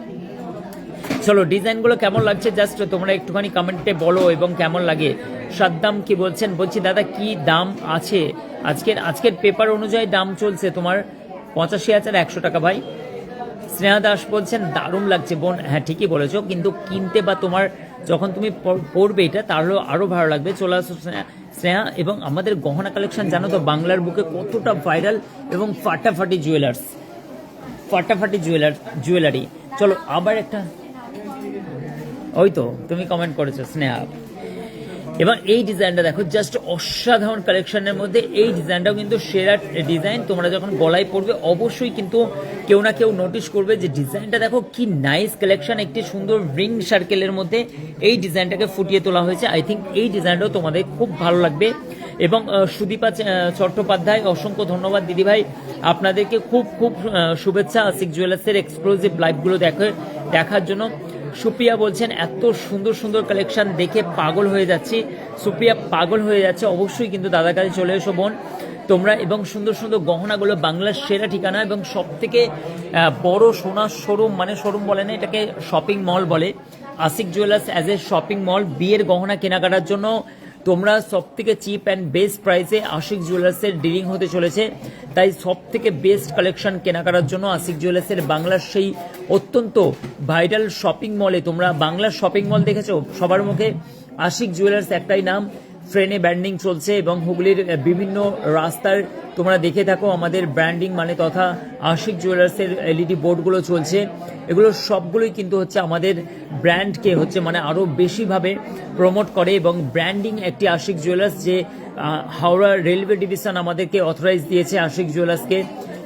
চলো ডিজাইনগুলো কেমন লাগছে জাস্ট তোমরা একটুখানি কমেন্টে বলো, এবং কেমন লাগে। সাদ্দাম কি বলছেন, বলছি দাদা কি দাম আছে আজকের পেপার অনুযায়ী দাম চলছে তোমার 85,100 টাকা ভাই। স্নেহা দাস বলছেন দারুণ লাগছে বোন, হ্যাঁ ঠিকই বলেছো, কিন্তু কিনতে বা তোমার যখন তুমি পড়বে এটা তাহলে আরো ভালো লাগবে। চলে আসো স্নেহা। এবং আমাদের গহনা কালেকশন জানো তো বাংলার বুকে কতটা ভাইরাল, এবং ফাটাফাটি জুয়েলারি। চলো আবার একটা, ওই তো তুমি কমেন্ট করেছো স্নেহা। এবং এই ডিজাইনটা দেখো, জাস্ট অসাধারণ কালেকশনের মধ্যে এই ডিজাইনটাও কিন্তু সেরা ডিজাইন। তোমরা যখন গলায় পড়বে অবশ্যই কিন্তু কেউ না কেউ নোটিশ করবে যে ডিজাইনটা দেখো কি নাইস কালেকশন। একটি সুন্দর রিং সার্কেলের মধ্যে এই ডিজাইনটাকে ফুটিয়ে তোলা হয়েছে। আই থিঙ্ক এই ডিজাইনটাও তোমাদের খুব ভালো লাগবে। এবং সুদীপা চট্টোপাধ্যায়, অসংখ্য ধন্যবাদ দিদিভাই, আপনাদেরকে খুব খুব শুভেচ্ছা আশিক জুয়েলার্সের এক্সক্লুসিভ লাইভগুলো দেখার জন্য। সুপ্রিয়া বলছেন এত সুন্দর সুন্দর কালেকশন দেখে পাগল হয়ে যাচ্ছি। সুপ্রিয়া পাগল হয়ে যাচ্ছে, অবশ্যই কিন্তু দাদার কাছে চলে এসো বোন তোমরা। এবং সুন্দর সুন্দর গহনাগুলো বাংলার সেরা ঠিকানা, এবং সব থেকে বড় সোনার শোরুম, মানে শোরুম বলে না, এটাকে শপিং মল বলে। Ashik jewellers as a shopping mall. বিয়ের গহনা কেনাকাটার জন্য তোমরা সব থেকে চিপ অ্যান্ড বেস্ট প্রাইসে আশিক জুয়েলার্সের ডিলিং হতে চলেছে। তাই সব থেকে বেস্ট কালেকশন কেনাকাটার জন্য আশিক জুয়েলার্সের বাংলার সেই অত্যন্ত ভাইরাল শপিং মলে, তোমরা বাংলার শপিং মল দেখেছো সবার মুখে, আশিক জুয়েলার্স একটাই নাম, ফ্রেনে ব্র্যান্ডিং চলছে এবং হুগলির বিভিন্ন রাস্তার তোমরা দেখে থাকো আমাদের ব্র্যান্ডিং মানে তথা আশিক জুয়েলার্সের এলইডি বোর্ডগুলো চলছে। এগুলো সবগুলোই কিন্তু হচ্ছে আমাদের ব্র্যান্ডকে হচ্ছে মানে আরও বেশিভাবে প্রমোট করে এবং ব্র্যান্ডিং একটি আশিক জুয়েলার্স যে হাওড়া রেলওয়ে ডিভিশন আমাদেরকে অথরাইজ দিয়েছে আশিক জুয়েলার্সকে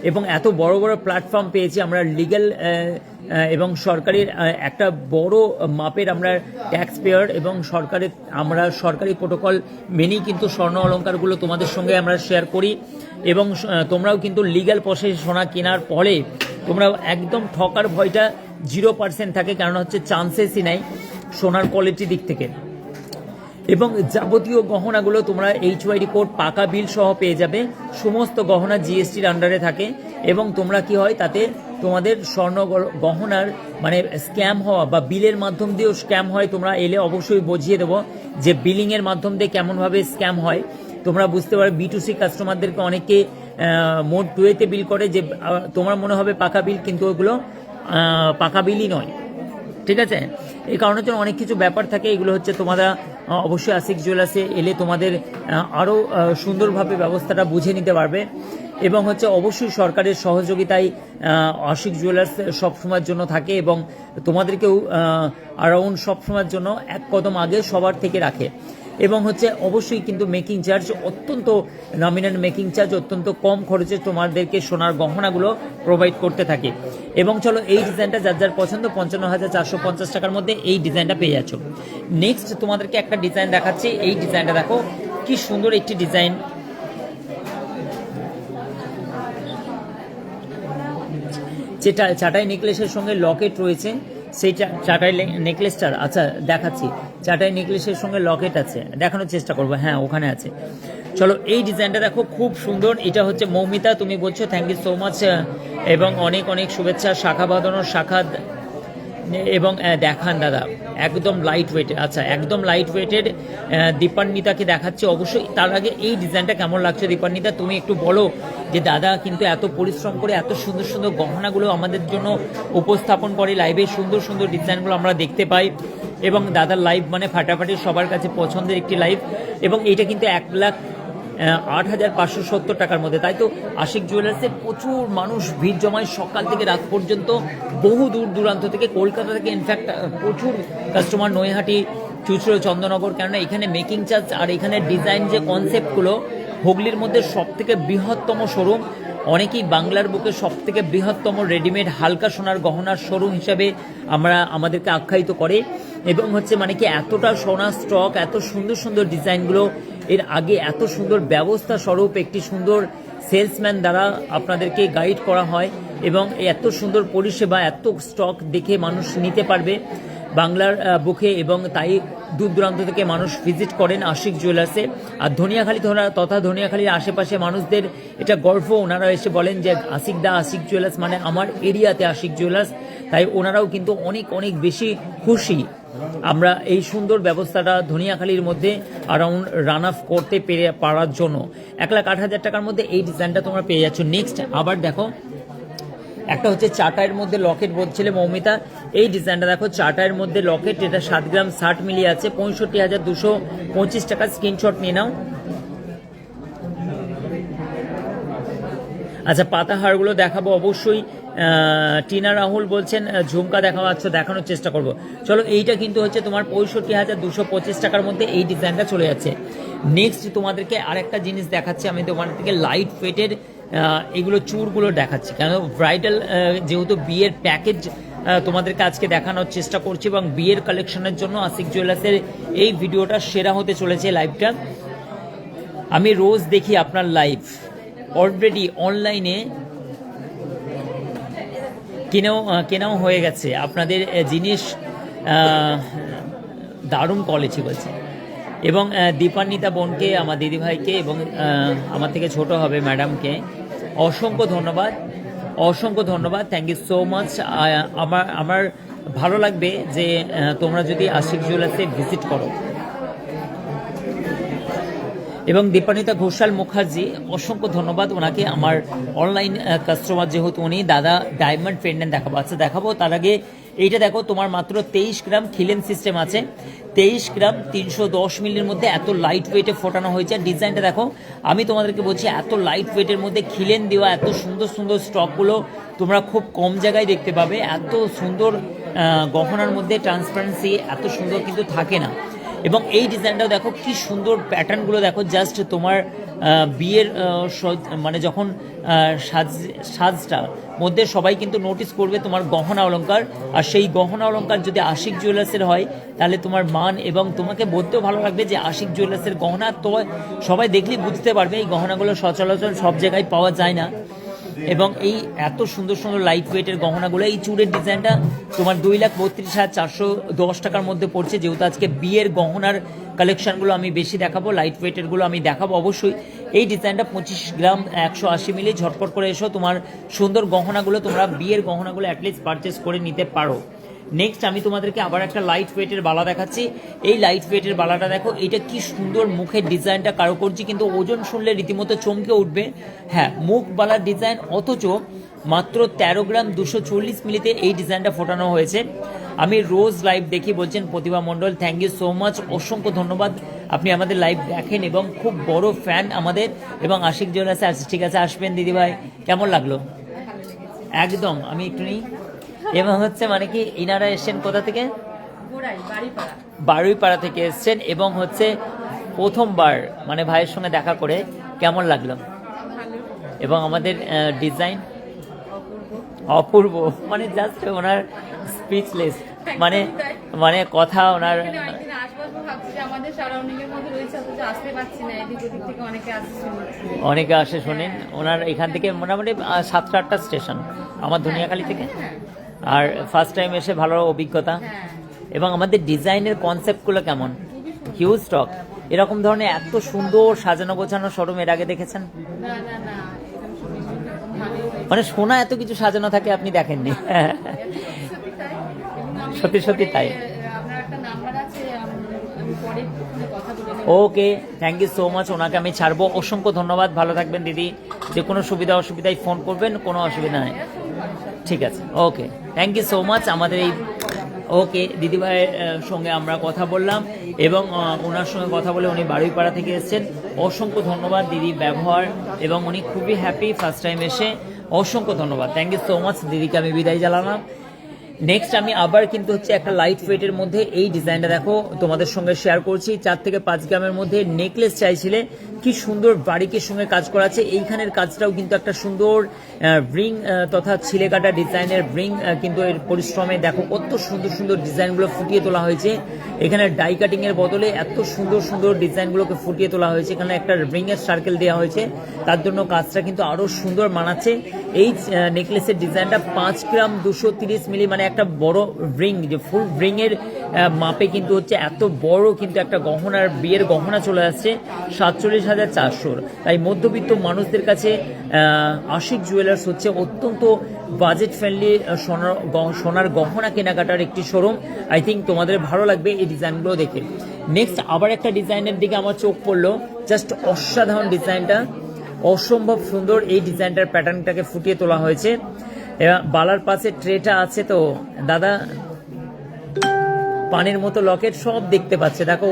এবং এত বড় বড় প্ল্যাটফর্ম পেয়েছি আমরা লিগ্যাল এবং সরকারের একটা বড় মাপের আমরা ট্যাক্স পেয়ার এবং আমরা সরকারি প্রোটোকল মেনেই কিন্তু স্বর্ণ অলংকারগুলো তোমাদের সঙ্গে আমরা শেয়ার করি এবং তোমরাও কিন্তু লিগ্যাল প্রসেসে সোনা কেনার পরে তোমরা একদম ঠকার ভয়টা 0% থাকে, কারণ হচ্ছে চান্সেসই নাই সোনার কোয়ালিটি দিক থেকে। এবং যাবতীয় গহনাগুলো তোমরা HYD কোড পাকা বিল সহ পেয়ে যাবে। সমস্ত গহনা জিএসটির আন্ডারে থাকে এবং তোমরা কি হয় তাতে তোমাদের স্বর্ণ গহনার মানে স্ক্যাম হওয়া বা বিলের মাধ্যম দিয়েও স্ক্যাম হয়, তোমরা এলে অবশ্যই বুঝিয়ে দেবো যে বিলিংয়ের মাধ্যম দিয়ে কেমনভাবে স্ক্যাম হয়। তোমরা বুঝতে পারো B2C কাস্টমারদেরকে অনেকে মোড 2 বিল করে যে তোমার মনে হবে পাকা বিল, কিন্তু ওগুলো পাকা বিলই নয়, ঠিক আছে। এই কারণের জন্য অনেক কিছু ব্যাপার থাকে, এগুলো হচ্ছে তোমরা অবশ্যই আশিক জুয়েলার্সে এলে তোমাদের আরও সুন্দরভাবে ব্যবস্থাটা বুঝে নিতে পারবে এবং হচ্ছে অবশ্যই সরকারের সহযোগিতায় আশিক জুয়েলার্স সবসময়ের জন্য থাকে এবং তোমাদেরকেও অ্যারাউন্ড সবসময়ের জন্য এক কদম আগে সবার থেকে রাখে এবং হচ্ছে অবশ্যই কিন্তু মেকিং চার্জ অত্যন্ত নমিনাল মেকিং চার্জ অত্যন্ত কম খরচে তোমাদেরকে সোনার গহনাগুলো প্রোভাইড করতে থাকে। এবং চলো এই ডিজাইনটা যার যার পছন্দ 55,450 টাকার মধ্যে এই ডিজাইনটা পেয়ে যাচ্ছ। নেক্সট তোমাদেরকে একটা ডিজাইন দেখাচ্ছি, এই ডিজাইনটা দেখো কি সুন্দর একটি ডিজাইন। যেটা চাটাই নেকলেসের সঙ্গে লকেট রয়েছে, সেই চাটাই নেকলেসটার আচ্ছা দেখাচ্ছি, চাটাই নেকলেসের সঙ্গে লকেট আছে, দেখানোর চেষ্টা করবো, হ্যাঁ ওখানে আছে। চলো এই ডিজাইনটা দেখো খুব সুন্দর। এটা হচ্ছে মৌমিতা, তুমি বলছো থ্যাংক ইউ সো মাচ এবং অনেক অনেক শুভেচ্ছা। শাখা বাঁধানোর শাখা এবং দেখান দাদা একদম লাইট ওয়েটেড, আচ্ছা একদম লাইট ওয়েটেড। দীপান্বিতাকে দেখাচ্ছি অবশ্যই। তার আগে এই ডিজাইনটা কেমন লাগছে দীপান্বিতা তুমি একটু বলো, যে দাদা কিন্তু এত পরিশ্রম করে এত সুন্দর সুন্দর গহনাগুলো আমাদের জন্য উপস্থাপন করে লাইভে, সুন্দর সুন্দর ডিজাইনগুলো আমরা দেখতে পাই এবং দাদার লাইভ মানে ফাটাফাটি সবার কাছে পছন্দের একটি লাইভ এবং এইটা কিন্তু 1,08,570 টাকার মধ্যে। তাই তো আশিক জুয়েলার্সে প্রচুর মানুষ ভিড় জমায় সকাল থেকে রাত পর্যন্ত, বহু দূর দূরান্ত থেকে, কলকাতা থেকে ইনফ্যাক্ট প্রচুর কাস্টমার, নৈহাটি, চুচড়ো, চন্দ্রনগর, কেননা এখানে মেকিং চার্জ আর এখানে ডিজাইন যে কনসেপ্টগুলো হুগলির মধ্যে সব থেকে বৃহত্তম শোরুম, অনেকেই বাংলার বুকে সব থেকে বৃহত্তম রেডিমেড হালকা সোনার গহনার শোরুম হিসাবে আমাদেরকে আখ্যায়িত করে এবং হচ্ছে মানে কি এতটা সোনার স্টক, এত সুন্দর সুন্দর ডিজাইনগুলো এর আগে এত সুন্দর ব্যবস্থা স্বরূপ একটি সুন্দর সেলসম্যান দ্বারা আপনাদেরকে গাইড করা হয় এবং এত সুন্দর পরিষেবা, এত স্টক দেখে মানুষ নিতে পারবে বাংলার বুকে এবং তাই দূর দূরান্ত থেকে মানুষ ভিজিট করেন আশিক জুয়েলার্সে। আর ধনিয়াখালী তথা ধনিয়াখালীর আশেপাশে মানুষদের এটা গর্ব, ওনারা এসে বলেন যে আশিক জুয়েলার্স মানে আমার এরিয়াতে আশিক জুয়েলার্স, তাই ওনারাও কিন্তু অনেক অনেক বেশি খুশি আমরা এই সুন্দর ব্যবস্থাটা ধনিয়াখালীর মধ্যে অ্যারাউন্ড রান আপ করতে পারার জন্য। 1,08,000 টাকার মধ্যে এই ডিজাইনটা তোমরা পেয়ে যাচ্ছ। নেক্সট আবার দেখো একটা হচ্ছে চাটাইয়ের মধ্যে লকেট বলছিলে মৌমিতা, এই ডিজাইনটা দেখো চাটাইয়ের মধ্যে লকেট, এটা 7 গ্রাম 60 মিলি আছে, 65,225 টাকা। স্ক্রিনশট নিয়ে নাও। আচ্ছা পাতাহারগুলো দেখাবো অবশ্যই। টিনা রাহুল বলছেন ঝুমকা দেখানোর চেষ্টা করব। চলো এইটা কিন্তু হচ্ছে তোমার 65,225 টাকার মধ্যে এই ডিজাইনটা চলে যাচ্ছে। নেক্সট তোমাদেরকে আরেকটা জিনিস দেখাচ্ছি আমি তোমাদেরকে, লাইট ওয়েটের এগুলো চূড়গুলো দেখাচ্ছি, কেন ব্রাইডাল যেহেতু বিয়ের প্যাকেজ তোমাদেরকে আজকে দেখানোর চেষ্টা করছি এবং বিয়ের কালেকশনের জন্য আশিক জুয়েলার্সের এই ভিডিওটা সেরা হতে চলেছে লাইভটা। আমি রোজ দেখি আপনার লাইভ, অলরেডি অনলাইনে কেনাও হয়ে গেছে আপনাদের জিনিস, দারুণ কোয়ালিটি বলছে। এবং দীপান্বিতা বোনকে, আমার দিদিভাইকে এবং আমার থেকে ছোট হবে ম্যাডামকে অসংখ্য ধন্যবাদ, থ্যাংক ইউ সো মাচ। আমার ভালো লাগবে যে তোমরা যদি আশিক জুয়েলার্সে ভিজিট করো। এবং দীপান্বিতা ঘোষাল মুখার্জি অসংখ্য ধন্যবাদ ওনাকে, আমার অনলাইন কাস্টমার যেহেতু উনি। দাদা ডায়মন্ড পেন্ডেন্ট দেখাবো, আচ্ছা দেখাবো। তার আগে এইটা দেখো তোমার মাত্র 23 গ্রাম খিলেন সিস্টেম আছে, 23 গ্রাম 310 মিলির মধ্যে এত লাইট ওয়েটে ফোটানো হয়েছে। ডিজাইনটা দেখো, আমি তোমাদেরকে বলছি এত লাইট ওয়েটের মধ্যে খিলেন দেওয়া, এত সুন্দর সুন্দর স্টকগুলো তোমরা খুব কম জায়গায় দেখতে পাবে। এত সুন্দর গহনার মধ্যে ট্রান্সপারেন্সি এত সুন্দর কিন্তু থাকে না। এবং এই ডিজাইনটাও দেখো কি সুন্দর, প্যাটার্নগুলো দেখো, জাস্ট তোমার বিয়ের মানে যখন সাজটা মধ্যে সবাই কিন্তু নোটিস করবে তোমার গহনা অলংকার। আর সেই গহনা অলংকার যদি আশিক জুয়েলার্সের হয় তাহলে তোমার মান, এবং তোমাকে বলতেও ভালো লাগবে যে আশিক জুয়েলার্সের গহনা। তো সবাই দেখলেই বুঝতে পারবে এই গহনাগুলো সচরাচর সব জায়গায় পাওয়া যায় না। এবং এই এত সুন্দর সুন্দর লাইট ওয়েটের গহনাগুলো, এই চূড়ের ডিজাইনটা তোমার 2,32,410 টাকার মধ্যে পড়ছে। যেহেতু আজকে বিয়ের গহনার কালেকশনগুলো আমি বেশি দেখাবো, লাইট ওয়েটেরগুলো আমি দেখাবো অবশ্যই। এই ডিজাইনটা 25 গ্রাম 180 মিলি, ঝটপট করে এসো, তোমার সুন্দর গহনাগুলো তোমরা বিয়ের গহনাগুলো অ্যাটলিস্ট পারচেস করে নিতে পারো। নেক্সট আমি তোমাদেরকে আবার একটা লাইট ওয়েটের বালা দেখাচ্ছি। এই লাইট ওয়েটের বালাটা দেখো, এটা কি সুন্দর, মুখের ডিজাইনটা কারুকার্য কিন্তু ওজন শুনলে রীতিমতো চমকে উঠবে। হ্যাঁ, মুখ বালার ডিজাইন, অথচ মাত্র 13 গ্রাম 240 মিলিতে এই ডিজাইনটা ফোটানো হয়েছে। আমি রোজ লাইভ দেখি বলছেন প্রতিভা মণ্ডল, থ্যাংক ইউ সো মাচ, অসংখ্য ধন্যবাদ। আপনি আমাদের লাইভ দেখেন এবং খুব বড় ফ্যান আমাদের, এবং আশিক জুয়েলার্সে আছে। ঠিক আছে, আসবেন দিদিভাই, কেমন লাগলো? একদম, আমি একটু নিই। এবং হচ্ছে মানে কি, ইনারা এসছেন কোথা থেকে? বারুইপাড়া থেকে এসছেন, এবং হচ্ছে প্রথমবার মানে ভাইয়ের সঙ্গে দেখা করে কেমন লাগলো? এবং আমাদের ডিজাইন অপূর্ব, মানে জাস্ট ওনার স্পিচলেস, মানে মানে কথা ওনার। অনেকে আসে শোনেন, ওনার এখান থেকে মোটামুটি 7-8টা স্টেশন আমার ধনিয়াখালী থেকে। আর ফার্স্ট টাইম এসে ভালো অভিজ্ঞতা। এবং আমাদের ডিজাইনের কনসেপ্টগুলো কেমন? Huge stock. এরকম ধরনের এত সুন্দর সাজানো গোছানো শোরুম এর আগে দেখেছেন? মানে সোনা এত কিছু সাজানো থাকে আপনি দেখেননি? সত্যি সত্যি তাই। ওকে, থ্যাংক ইউ সো মাচ। ওনাকে আমি ছাড়বো, অসংখ্য ধন্যবাদ, ভালো থাকবেন দিদি। যে কোনো সুবিধা অসুবিধায় ফোন করবেন, কোনো অসুবিধা নেই। ঠিক আছে, ওকে, থ্যাংক ইউ সো মাচ। আমাদের এই ওকে দিদিভাইয়ের সঙ্গে আমরা কথা বললাম, এবং ওনার সঙ্গে কথা বলে উনি বারুইপাড়া থেকে এসেছেন। অসংখ্য ধন্যবাদ দিদির ব্যবহার, এবং উনি খুবই হ্যাপি ফার্স্ট টাইম এসে। অসংখ্য ধন্যবাদ, থ্যাংক ইউ সো মাচ। দিদিকে আমি বিদায় জানালাম। নেক্সট আমি আবার কিন্তু হচ্ছে একটা লাইট ওয়েটের মধ্যে এই ডিজাইনটা দেখো তোমাদের সঙ্গে শেয়ার করছি। 4 থেকে 5 গ্রামের মধ্যে নেকলেস চাইছিলে, কি সুন্দর বারিকের সঙ্গে কাজ করা আছে। এইখানের কাজটাও কিন্তু একটা সুন্দর ব্রিং তথা ছিলে কাটা ডিজাইনের ব্রিং, কিন্তু এর পরিশ্রমে দেখো কত সুন্দর সুন্দর ডিজাইনগুলো ফুটিয়ে তোলা হয়েছে। এখানে ডাই কাটিং এর বদলে এত সুন্দর সুন্দর ডিজাইনগুলোকে ফুটিয়ে তোলা হয়েছে। এখানে একটা রিং এর সার্কেল দেওয়া হয়েছে, তার জন্য কাজটা কিন্তু আরো সুন্দর মানাচ্ছে। এই নেকলেসের ডিজাইনটা 5 গ্রাম 230 মিলি, মানে একটা বড় রিং, যে ফুল রিং এর মাপে কিন্তু হচ্ছে এত বড় কিন্তু একটা গহনার, বিয়ের গহনা চলে আসছে 47,400। তাই মধ্যবিত্ত মানুষদের কাছে আশিক জুয়েলার্স হচ্ছে অত্যন্ত বাজেট ফ্রেন্ডলি সোনার গহনা কেনাকাটার একটি শোরুম। আই থিঙ্ক তোমাদের ভালো লাগবে এই ডিজাইনগুলো দেখে। নেক্সট আবার একটা ডিজাইনের দিকে আমার চোখ পড়লো, জাস্ট অসাধারণ ডিজাইনটা, অসম্ভব সুন্দর। এই ডিজাইনটার প্যাটার্নটাকে ফুটিয়ে তোলা হয়েছে। বালার পাশে ট্রেটা আছে, তো দাদা পানের মতো লকেট সব দেখতে পাচ্ছে। দেখো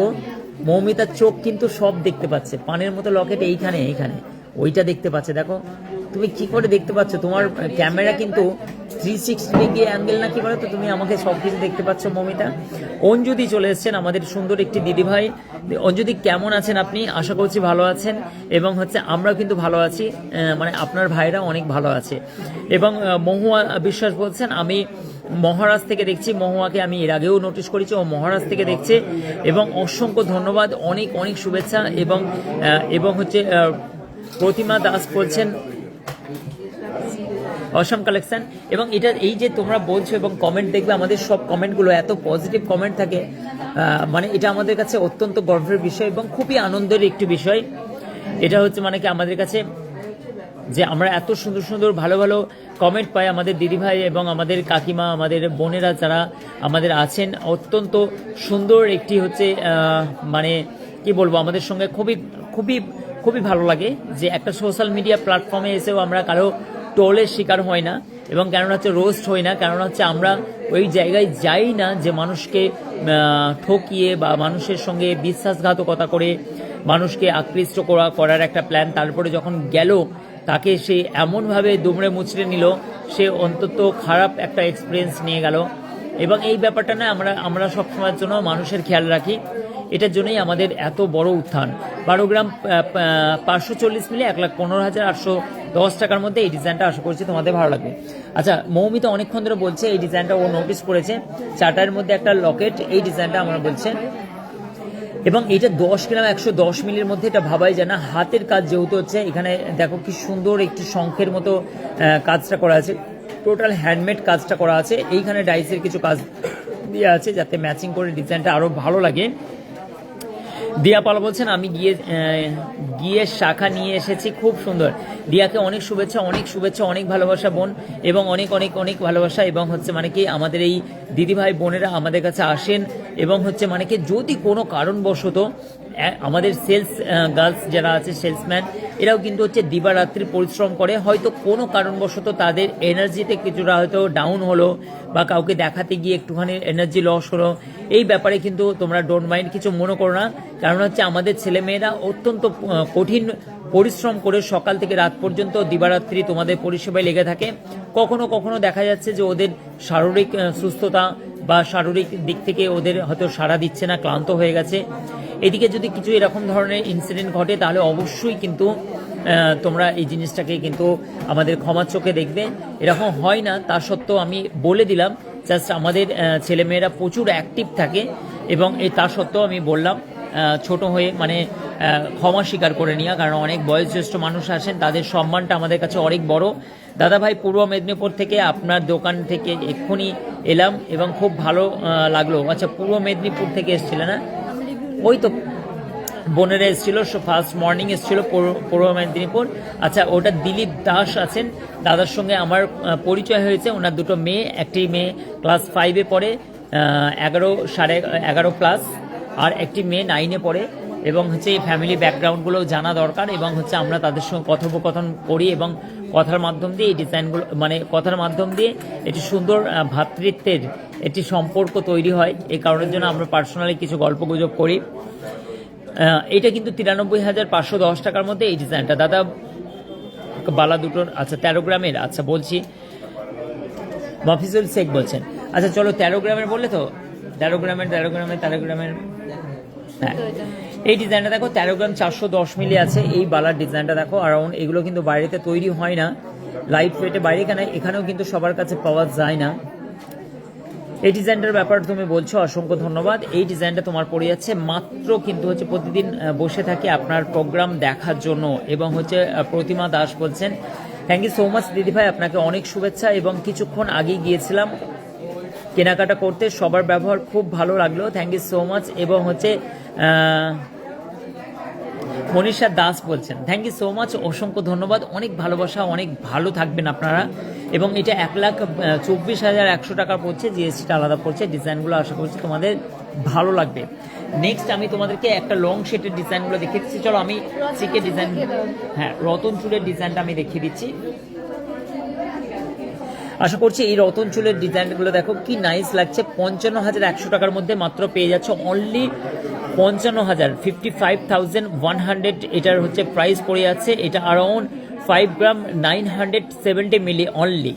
মৌমিতার চোখ কিন্তু সব দেখতে পাচ্ছে। পানের মতো লকেট এইখানে এইখানে ওইটা দেখতে পাচ্ছে। দেখো তুমি কি করে দেখতে পাচ্ছ? তোমার ক্যামেরা কিন্তু 360 ডিগ্রি অ্যাঙ্গেল না, কি বলে, তো তুমি আমাকে সব কিছু দেখতে পাচ্ছ। মৌমিতা, অঞ্জুদি চলে এসেছেন, আমাদের সুন্দর একটি দিদিভাই। অঞ্জুদি কেমন আছেন আপনি? আশা করছি ভালো আছেন, এবং হচ্ছে আমরাও কিন্তু ভালো আছি, মানে আপনার ভাইরা অনেক ভালো আছে। এবং মহুয়া বিশ্বাস বলছেন, আমি মহারাজ থেকে দেখছি। মহুয়াকে আমি এর আগেও নোটিশ করেছি, ও মহারাজ থেকে দেখছে, এবং অসংখ্য ধন্যবাদ, অনেক অনেক শুভেচ্ছা। এবং হচ্ছে প্রতিমা দাস বলছেন অসম কালেকশন। এবং এটা এই যে তোমরা বলছো এবং কমেন্ট দেখবে, আমাদের সব কমেন্টগুলো এত পজিটিভ কমেন্ট থাকে, মানে এটা আমাদের কাছে অত্যন্ত গর্বের বিষয় এবং খুবই আনন্দের একটি বিষয়। এটা হচ্ছে মানে কি আমাদের কাছে যে আমরা এত সুন্দর সুন্দর ভালো ভালো কমেন্ট পাই আমাদের দিদিভাই এবং আমাদের কাকিমা, আমাদের বোনেরা যারা আমাদের আছেন, অত্যন্ত সুন্দর একটি হচ্ছে মানে কি বলবো, আমাদের সঙ্গে খুবই খুবই খুবই ভালো লাগে যে একটা সোশ্যাল মিডিয়া প্ল্যাটফর্মে এসেও আমরা কারো টোলের শিকার হয় না, এবং কেননা হচ্ছে রোস্ট হয় না, কারণ হচ্ছে আমরা ওই জায়গায় যাই না যে মানুষকে ঠকিয়ে বা মানুষের সঙ্গে বিশ্বাসঘাতকতা করে মানুষকে আকৃষ্ট করার একটা প্ল্যান, তারপরে যখন গেল তাকে সে এমনভাবে দুমড়ে মুচড়ে নিল, সে অন্তত খারাপ একটা এক্সপিরিয়েন্স নিয়ে গেল। এবং এই ব্যাপারটা না আমরা সবসময়ের জন্য মানুষের খেয়াল রাখি, এটার জন্যই আমাদের এত বড় উত্থান। 12 গ্রাম 540 মিলি 1,15,810 টাকার মধ্যে এই ডিজাইনটা আশা করছি তোমাদের ভালো লাগবে। আচ্ছা, মৌমিতা অনেকক্ষণ ধরে বলছে এই ডিজাইনটা ও নোটিস করেছে, চাটার মধ্যে একটা লকেট, এই ডিজাইনটা আমরা বলছে, এবং এটা 10 গ্রাম 110 মিলির মধ্যে, এটা ভাবাই যায় না। হাতের কাজ যেহেতু হচ্ছে, এখানে দেখো কি সুন্দর একটি শঙ্খের মতো কাজটা করা আছে, টোটাল হ্যান্ডমেড কাজটা করা আছে। এইখানে ডাইসের কিছু কাজ দিয়ে আছে যাতে ম্যাচিং করে ডিজাইনটা আরো ভালো লাগে। দিয়া পাল বলছেন আমি গিয়ে শাখা নিয়ে এসেছি, খুব সুন্দর। দিয়াকে অনেক শুভেচ্ছা, অনেক ভালোবাসা বোন, এবং অনেক অনেক অনেক ভালোবাসা। এবং হচ্ছে মানে কি আমাদের এই দিদিভাই বোনেরা আমাদের কাছে আসেন, এবং হচ্ছে মানে কি যদি কোনো কারণবশত আমাদের সেলস গার্লস যারা আছে, সেলসম্যান, এরাও কিন্তু হচ্ছে দিবারাত্রি পরিশ্রম করে, হয়তো কোনো কারণবশত তাদের এনার্জিতে কিছুটা হয়তো ডাউন হলো, বা কাউকে দেখাতে গিয়ে একটুখানি এনার্জি লস হলো, এই ব্যাপারে কিন্তু তোমরা ডোন্ট মাইন্ড, কিছু মনে করো না। কারণ হচ্ছে আমাদের ছেলেমেয়েরা অত্যন্ত কঠিন পরিশ্রম করে সকাল থেকে রাত পর্যন্ত দিবারাত্রি তোমাদের পরিষেবায় লেগে থাকে। কখনো কখনো দেখা যাচ্ছে যে ওদের শারীরিক সুস্থতা বা শারীরিক দিক থেকে ওদের হয়তো সাড়া দিচ্ছে না, ক্লান্ত হয়ে গেছে। এদিকে যদি কিছু এরকম ধরনের ইনসিডেন্ট ঘটে, তাহলে অবশ্যই কিন্তু তোমরা এই জিনিসটাকে কিন্তু আমাদের ক্ষমার চোখে দেখবে। এরকম হয় না, তা সত্ত্বেও আমি বলে দিলাম, জাস্ট আমাদের ছেলেমেয়েরা প্রচুর অ্যাক্টিভ থাকে, এবং তা সত্ত্বেও আমি বললাম ছোট হয়ে মানে ক্ষমা স্বীকার করে নেওয়া, কারণ অনেক বয়োজ্যেষ্ঠ মানুষ আসেন, তাদের সম্মানটা আমাদের কাছে অনেক বড়। দাদা ভাই, পূর্ব মেদিনীপুর থেকে আপনার দোকান থেকে এক্ষুনি এলাম এবং খুব ভালো লাগলো। আচ্ছা, পূর্ব মেদিনীপুর থেকে এসেছিল না? ওই তো বোনেরা এসেছিল, ফার্স্ট মর্নিং এসেছিল পূর্ব মেদিনীপুর। আচ্ছা, ওটা দিলীপ দাস আছেন, দাদার সঙ্গে আমার পরিচয় হয়েছে। ওনার দুটো মেয়ে, একটি মেয়ে ক্লাস 5-এ পড়ে, 11 সাড়ে 11 প্লাস, আর একটি মেয়ে 9-এ পড়ে, এবং হচ্ছে এই ফ্যামিলি ব্যাকগ্রাউন্ডগুলো জানা দরকার, এবং হচ্ছে আমরা তাদের সঙ্গে কথোপকথন করি, এবং কথার মাধ্যম দিয়ে এই ডিজাইনগুলো মানে কথার মাধ্যম দিয়ে একটি সুন্দর ভ্রাতৃত্বের একটি সম্পর্ক তৈরি হয়। এই কারণের জন্য আমরা পার্সোনালি কিছু গল্পগুজব করি। এটা কিন্তু 93,510 টাকার মধ্যে এই ডিজাইনটা। দাদা বালা দুটোর, আচ্ছা 13 গ্রামের, আচ্ছা বলছি, মফিজুল শেখ বলছেন। আচ্ছা চলো 13 গ্রামের বললে তো, 13 গ্রামের হ্যাঁ, এই ডিজাইনটা দেখো 13 গ্রাম 410 মিলি আছে। এই বালার ডিজাইনটা দেখো, অ্যারাউন্ড এগুলো কিন্তু বাইরেতে তৈরি হয় না, লাইট ওয়েটে বাইরে, এখানেও কিন্তু সবার কাছে পাওয়া যায় না। এই ডিজাইনটার ব্যাপার তুমি বলছো, অসংখ্য ধন্যবাদ। এই ডিজাইনটা তোমার পড়ে যাচ্ছে মাত্র কিন্তু হচ্ছে প্রতিদিন বসে থাকি আপনার প্রোগ্রাম দেখার জন্য, এবং হচ্ছে প্রতিমা দাস বলছেন থ্যাংক ইউ সো মাচ দিদিভাই, আপনাকে অনেক শুভেচ্ছা। এবং কিছুক্ষণ আগেই গিয়েছিলাম কেনাকাটা করতে, সবার ব্যবহার খুব ভালো লাগলো, থ্যাংক ইউ সো মাচ। এবং হচ্ছে মনীষা দাস বলছেন থ্যাংক ইউ সো মাচ, অসংখ্য ধন্যবাদ, অনেক ভালোবাসা, অনেক ভালো থাকবেন আপনারা। এবং এটা 1,24,100 টাকা পড়ছে, জিএসটিটা আলাদা পড়ছে। ডিজাইনগুলো আশা করছি তোমাদের ভালো লাগবে। নেক্সট আমি তোমাদেরকে একটা লং শেটের ডিজাইনগুলো দেখিয়ে দিচ্ছি। চলো আমি চিকের ডিজাইন, হ্যাঁ রতন চুলের ডিজাইনটা আমি দেখিয়ে দিচ্ছি। আশা করছি এই রতন চুলের ডিজাইনগুলো দেখো কি নাইস লাগছে। 55,100 টাকার মধ্যে মাত্র পেয়ে যাচ্ছ, অনলি 55,000, 55,100 এটার হচ্ছে প্রাইস পড়ে যাচ্ছে। এটা around 5 gram 970 milli only.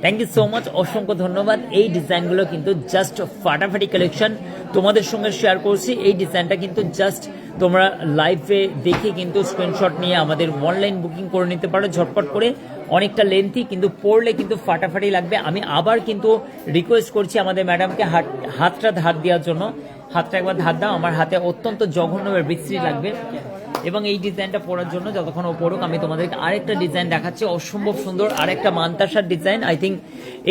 Thank you so much, অসংখ্য ধন্যবাদ। এই ডিজাইনগুলো কিন্তু জাস্ট ফাটাফাটি কালেকশন তোমাদের সঙ্গে শেয়ার করছি। এই ডিজাইনটা কিন্তু জাস্ট তোমরা লাইভে দেখে কিন্তু স্ক্রিনশট নিয়ে আমাদের অনলাইন বুকিং করে নিতে পারো ঝটপট করে। অনেকটা লেন্থি, কিন্তু পরলে কিন্তু ফাটাফাটি লাগবে। আমি আবার কিন্তু রিকোয়েস্ট করছি আমাদের ম্যাডামকে হাতটা ধার দেওয়ার জন্য। হাতটা একবার ধার দাও, আমার হাতে অত্যন্ত জঘন্যভাবে বিশ্রী লাগবে। এবং এই ডিজাইনটা পরার জন্য যতক্ষণ ও পড়ুক, আমি তোমাদেরকে আরেকটা ডিজাইন দেখাচ্ছি, অসম্ভব সুন্দর আরেকটা মান্তাসার ডিজাইন। আই থিঙ্ক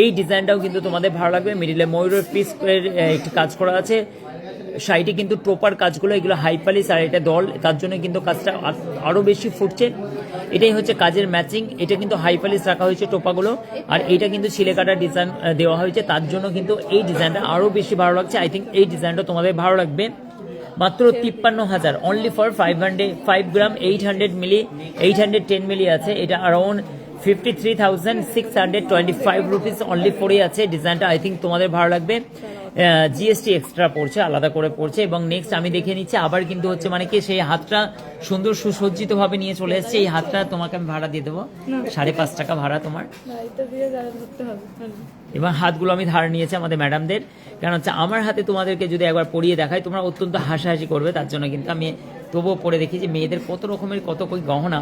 এই ডিজাইনটাও কিন্তু তোমাদের ভালো লাগবে। মিডিলে ময়ূরের পিস একটি কাজ করা আছে, সাইডে কিন্তু টোপার কাজগুলো, এগুলো হাইপালিস, আর এটা দল, তার জন্য কিন্তু কাজটা আরো বেশি ফুটছে। এটাই হচ্ছে কাজের ম্যাচিং। এটা কিন্তু হাইপালিস রাখা হয়েছে টোপাগুলো, আর এটা কিন্তু ছিলে কাটা ডিজাইন দেওয়া হয়েছে, তার জন্য কিন্তু এই ডিজাইনটা আরো বেশি ভালো লাগছে। আই থিঙ্ক এই ডিজাইনটা তোমাদের ভালো লাগবে। মাত্র 53,000, অনলি ফর 5 গ্রাম 810 মিলি আছে। এটা অ্যারাউন্ড 53,625 রুপিস অনলি ফোরে আছে। ডিজাইনটা আই থিঙ্ক তোমাদের ভালো লাগবে। জিএসটি এক্সট্রা পড়ছে, আলাদা করে পড়ছে। এবং নেক্সট আমি দেখে নিচ্ছি আবার কিন্তু হচ্ছে মানে কি সেই হাতটা সুন্দর সুসজ্জিত ভাবে নিয়ে চলে এসেছে। এই হাতটা তোমাকে আমি ভাড়া দিয়ে দেবো, 5.5 টাকা ভাড়া তোমার। এটা দিয়ে যারা ধরতে হবে। এবং হাতগুলো আমি ধার নিয়েছি আমাদের ম্যাডামদের, কারণ হচ্ছে আমার হাতে তোমাদেরকে যদি একবার পরিয়ে দেখাই তোমরা অত্যন্ত হাসাহাসি করবে। তার জন্য কিন্তু আমি তবুও পরে দেখি যে মেয়েদের কত রকমের কত কই গহনা,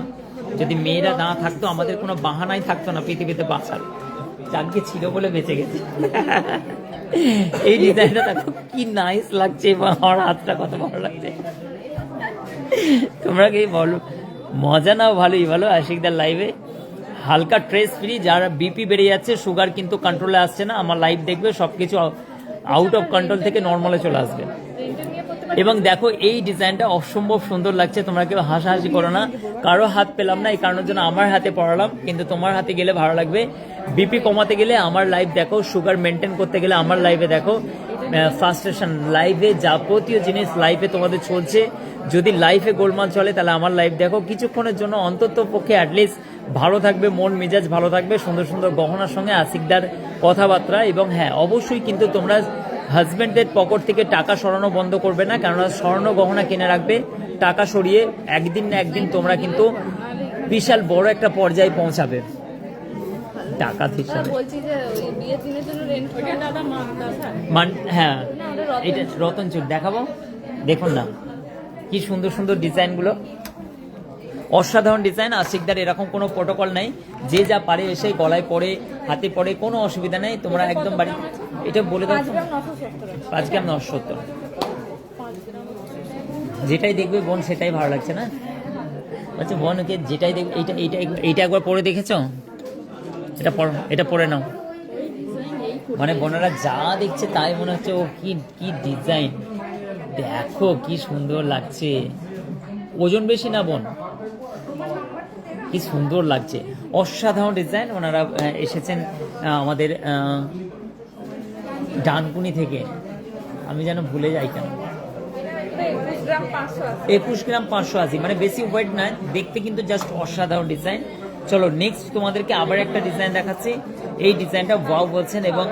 যদি মেয়েরা না থাকতো আমাদের কোনো বাহানাই থাকতো না পৃথিবীতে বাঁচার। যাকে ছিল বলে বেঁচে গেছে। এই ডিজাইনটা দেখো কি নাইস লাগছে এবং আমার হাতটা কত ভালো লাগছে। তোমরা কি বলো, মজা নাও, ভালোই ভালো। আশিকদার লাইভে হালকা স্ট্রেস ফ্রি, যারা বিপি বেড়ে যাচ্ছে, সুগার কিন্তু কন্ট্রোলে আসছে না, আমার লাইভ দেখবে সবকিছু আউট অফ কন্ট্রোল থেকে নর্মালে চলে আসবে। এবং দেখো এই ডিজাইনটা অসম্ভব সুন্দর লাগছে। তোমরা কেউ হাসাহাসি করো না, কারো হাত পেলাম না এই কারণের জন্য আমার হাতে পড়ালাম, কিন্তু তোমার হাতে গেলে ভালো লাগবে। বিপি কমাতে গেলে আমার লাইভ দেখো, সুগার মেনটেন করতে গেলে আমার লাইভে দেখো, ফাস্ট্রেশন লাইভে যাবতীয় জিনিস লাইভে তোমাদের চলছে। যদি লাইফে গোলমাল চলে তাহলে আমার লাইভ দেখো, কিছুক্ষণের জন্য অন্তত পক্ষে অ্যাটলিস্ট ভালো থাকবে, মন মেজাজ ভালো থাকবে, সুন্দর সুন্দর গহনার সঙ্গে আশিকদার কথাবার্তা। এবং হ্যাঁ অবশ্যই কিন্তু তোমরা হাজব্যান্ডদের পকেট থেকে টাকা সরানো বন্ধ করবে না, কেননা স্বর্ণ গহনা কিনে রাখবে, টাকা সরিয়ে একদিন না একদিন তোমরা কিন্তু বিশাল বড় একটা পর্যায়ে পৌঁছাবে টাকা হিসাবে। বলছি যে ওই বিয়ের দিনের জন্য রেন্ট ওটা দাদা হ্যাঁ এটা রতন চুর দেখাবো, দেখুন না কি সুন্দর সুন্দর ডিজাইনগুলো, অসাধারণ ডিজাইন। আশিকদার এরকম কোনো প্রোটোকল নাই, যে যা পারে এসে গলায় পরে, হাতে পরে, কোনো অসুবিধা নেই। তোমরা একদম বাড়ি এটা বলে দাও, 5 গ্রাম 970। যেটাই দেখবে বোন সেটাই ভালো লাগছে না, আচ্ছা বোনকে যেটাই দেখবে এইটা এইটা এইটা একবার পরে দেখেছো, এটা পরে নাও। মানে বোনেরা যা দেখছে তাই মনে হচ্ছে ও কি কি ডিজাইন, দেখো কি সুন্দর লাগছে। ওজন বেশি না বোন, কি সুন্দর লাগছে, অসাধারণ ডিজাইন। ওনারা এসেছেন আমাদের ডানকুনি থেকে, আমি যেন ভুলে যাই কেন, 21 গ্রাম 580, মানে বেশি ওয়েট নয়, দেখতে কিন্তু জাস্ট অসাধারণ ডিজাইন। চলো নেক্সট তোমাদেরকে আবার একটা ডিজাইন দেখাচ্ছি। এই ডিজাইনটা ওয়াও বলছেন। এবং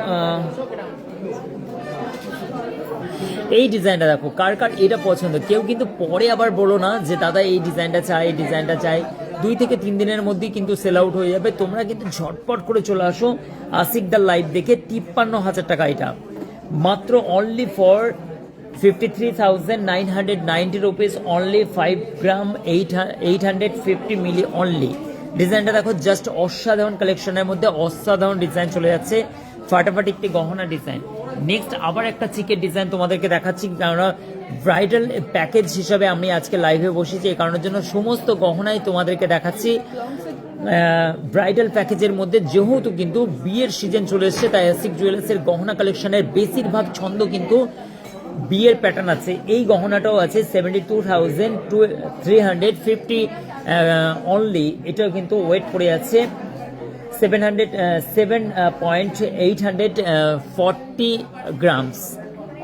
এই ডিজাইনটা দেখো, কার কার এটা পছন্দ, কেউ কিন্তু পরে আবার বলো না যে দাদা এই ডিজাইনটা চাই, এই ডিজাইনটা চাই। 2 থেকে 3 দিনের মধ্যেই কিন্তু সেল আউট হয়ে যাবে। তোমরা কিন্তু ঝটপট করে চলে আসো আশিকদার লাইভ দেখে। 53,000 টাকা এটা, মাত্র only for 53,990 rupees, only 5 gram 850 milli only. ডিজাইনটা দেখো জাস্ট অসাধারণ, কালেকশনের মধ্যে অসাধারণ ডিজাইন চলে যাচ্ছে, ফাটাফাটি একটি গহনা ডিজাইন। নেক্সট আবার একটা চিকের ডিজাইন তোমাদেরকে দেখাচ্ছি, কেননা ব্রাইডাল প্যাকেজ হিসাবে আমি আজকে লাইভে বসেছি, এই কারণের জন্য সমস্ত গহনাই তোমাদেরকে দেখাচ্ছি ব্রাইডাল প্যাকেজের মধ্যে। যেহেতু কিন্তু বিয়ের সিজন চলে এসছে, তাই আশিক জুয়েলার্সের গহনা কালেকশনের বেশিরভাগ ছন্দ কিন্তু বিয়ের প্যাটার্ন আছে। এই গহনাটাও আছে 72,350 অনলি। এটাও কিন্তু ওয়েট পড়ে আছে 7.840 গ্রামস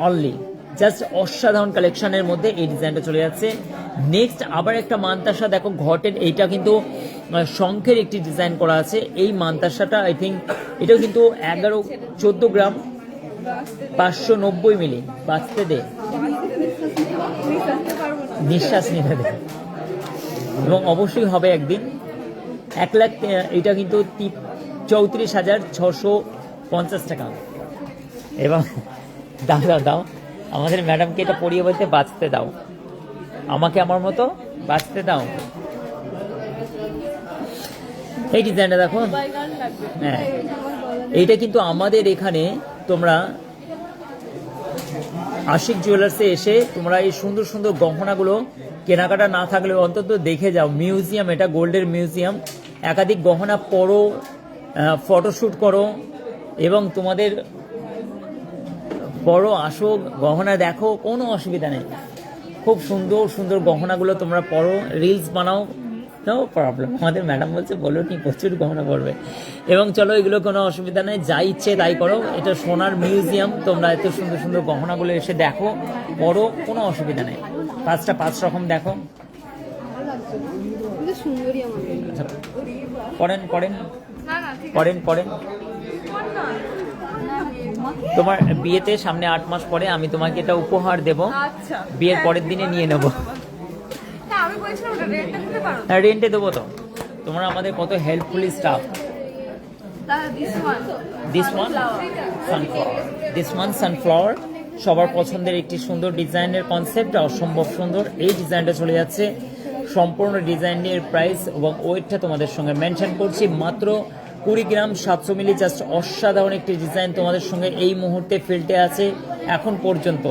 অনলি। জাস্ট অসাধারণ কালেকশনের মধ্যে এই ডিজাইনটা চলে যাচ্ছে। নেক্সট আবার একটা মানতাসা দেখো, ঘটের, এইটা কিন্তু শঙ্খের একটি ডিজাইন করা আছে। এই মানতাসাটা আই থিঙ্ক এটাও কিন্তু 14 গ্রাম 590 মিলি। বাঁচতে দে, নিঃশ্বাস নিতে দে, এবং অবশ্যই হবে একদিন 1 লাখ। এটা কিন্তু 34,650 টাকা। এবং দাও দাও দাও, আমাদের ম্যাডামকে এটা পড়িয়ে বলতে বাঁচতে দাও, আমাকে আমার মতো বাঁচতে দাও। এই ডিজাইনটা দেখো, হ্যাঁ এইটা কিন্তু আমাদের এখানে তোমরা আশিক জুয়েলার্সে এসে তোমরা এই সুন্দর সুন্দর গহনাগুলো কেনাকাটা না থাকলে অন্তত দেখে যাও। মিউজিয়াম, এটা গোল্ডের মিউজিয়াম। একাধিক গহনা পরো, ফটোশ্যুট করো এবং তোমাদের বড় আসো, গহনা দেখো, কোনো অসুবিধা নেই। খুব সুন্দর সুন্দর গহনাগুলো তোমরা পরো, রিলস বানাও, নো প্রবলেম। আমাদের ম্যাডাম বলছে বলো নি প্রচুর গহনা পড়বে। এবং চলো এগুলো কোনো অসুবিধা নেই, যা ইচ্ছে তাই করো। এটা সোনার মিউজিয়াম, তোমরা এত সুন্দর সুন্দর গহনাগুলো এসে দেখো, পরো, কোনো অসুবিধা নেই। 5 রকম দেখো। পরেন পরেন না না ঠিক পরেন পরেন না তোমার বিয়েতে সামনে 8 মাস পরে আমি তোমাকে এটা উপহার দেব, আচ্ছা বিয়ের পরের দিনে নিয়ে নেব। না আমি বলছিলাম ওটা রেন্টটা দিতে পারো হ্যাঁ, রেন্টে দেবো তো। তোমরা আমাদের কত হেল্পফুলি স্টাফ। তাহলে this one sunflower, this one sunflower সবার পছন্দের একটি সুন্দর ডিজাইনের কনসেপ্ট, অসম্ভব সুন্দর। এই ডিজাইনটা চলে যাচ্ছে সম্পূর্ণ ডিজাইনের প্রাইস এবং ওয়েটটা তোমাদের সঙ্গে মেনশন করছি, মাত্র 20 গ্রাম 700 মিলি। জাস্ট অসাধারণ একটি ডিজাইন তোমাদের সঙ্গে এই মুহূর্তে ফিল্টে আছে এখন পর্যন্ত,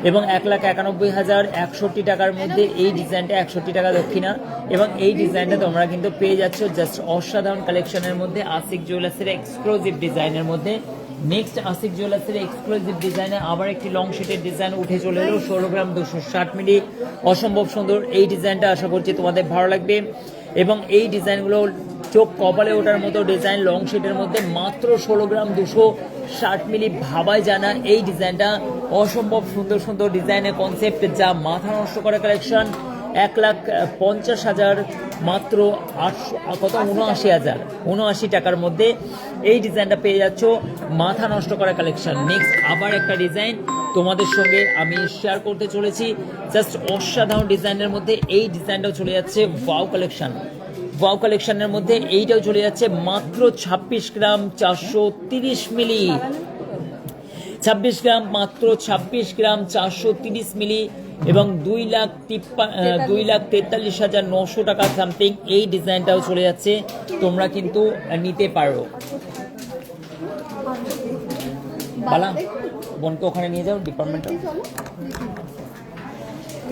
এবং 1,91,061 টাকার মধ্যে এই ডিজাইনটা, 61 টাকা দক্ষিণা, এবং এই ডিজাইনটা তোমরা কিন্তু পেয়ে যাচ্ছ জাস্ট অসাধারণ কালেকশনের মধ্যে আশিক জুয়েলার্সের এক্সক্লুসিভ ডিজাইনের মধ্যে। নেক্সট আশিক জুয়েলার্সের এক্সক্লুসিভ ডিজাইনে আবার একটি লং শিটের ডিজাইন উঠে চলে এলো, 16 গ্রাম 260 মিলি, অসম্ভব সুন্দর। এই ডিজাইনটা আশা করছি তোমাদের ভালো লাগবে, এবং এই ডিজাইনগুলো চোখ কপালে ওঠার মতো ডিজাইন, লং শিটের মধ্যে মাত্র 16 গ্রাম 260 মিলি। ভাবাই জানা এই ডিজাইনটা অসম্ভব সুন্দর সুন্দর ডিজাইনের কনসেপ্ট, যা মাথা নষ্ট করা কালেকশন। 1,50,000 মাত্র 79 টাকার মধ্যে এই ডিজাইনটা পেয়ে যাচ্ছ, মাথা নষ্ট করা কালেকশন। নেক্সট আবার একটা ডিজাইন তোমাদের সঙ্গে আমি শেয়ার করতে চলেছি, জাস্ট অসাধারণ ডিজাইনের মধ্যে এই ডিজাইনটাও চলে যাচ্ছে ওয়াও কালেকশন। ওয়াও কালেকশনের মধ্যে এইটাও চলে যাচ্ছে মাত্র 26 গ্রাম 430 মিলি, 26 গ্রাম মাত্র 26 গ্রাম 430 মিলি, এবং 2,43,900 টাকা সামথিং এই ডিজাইনটাও চলে যাচ্ছে, তোমরা কিন্তু নিতে পারো। বালা বোনকে ওখানে নিয়ে যাও ডিপার্টমেন্টে।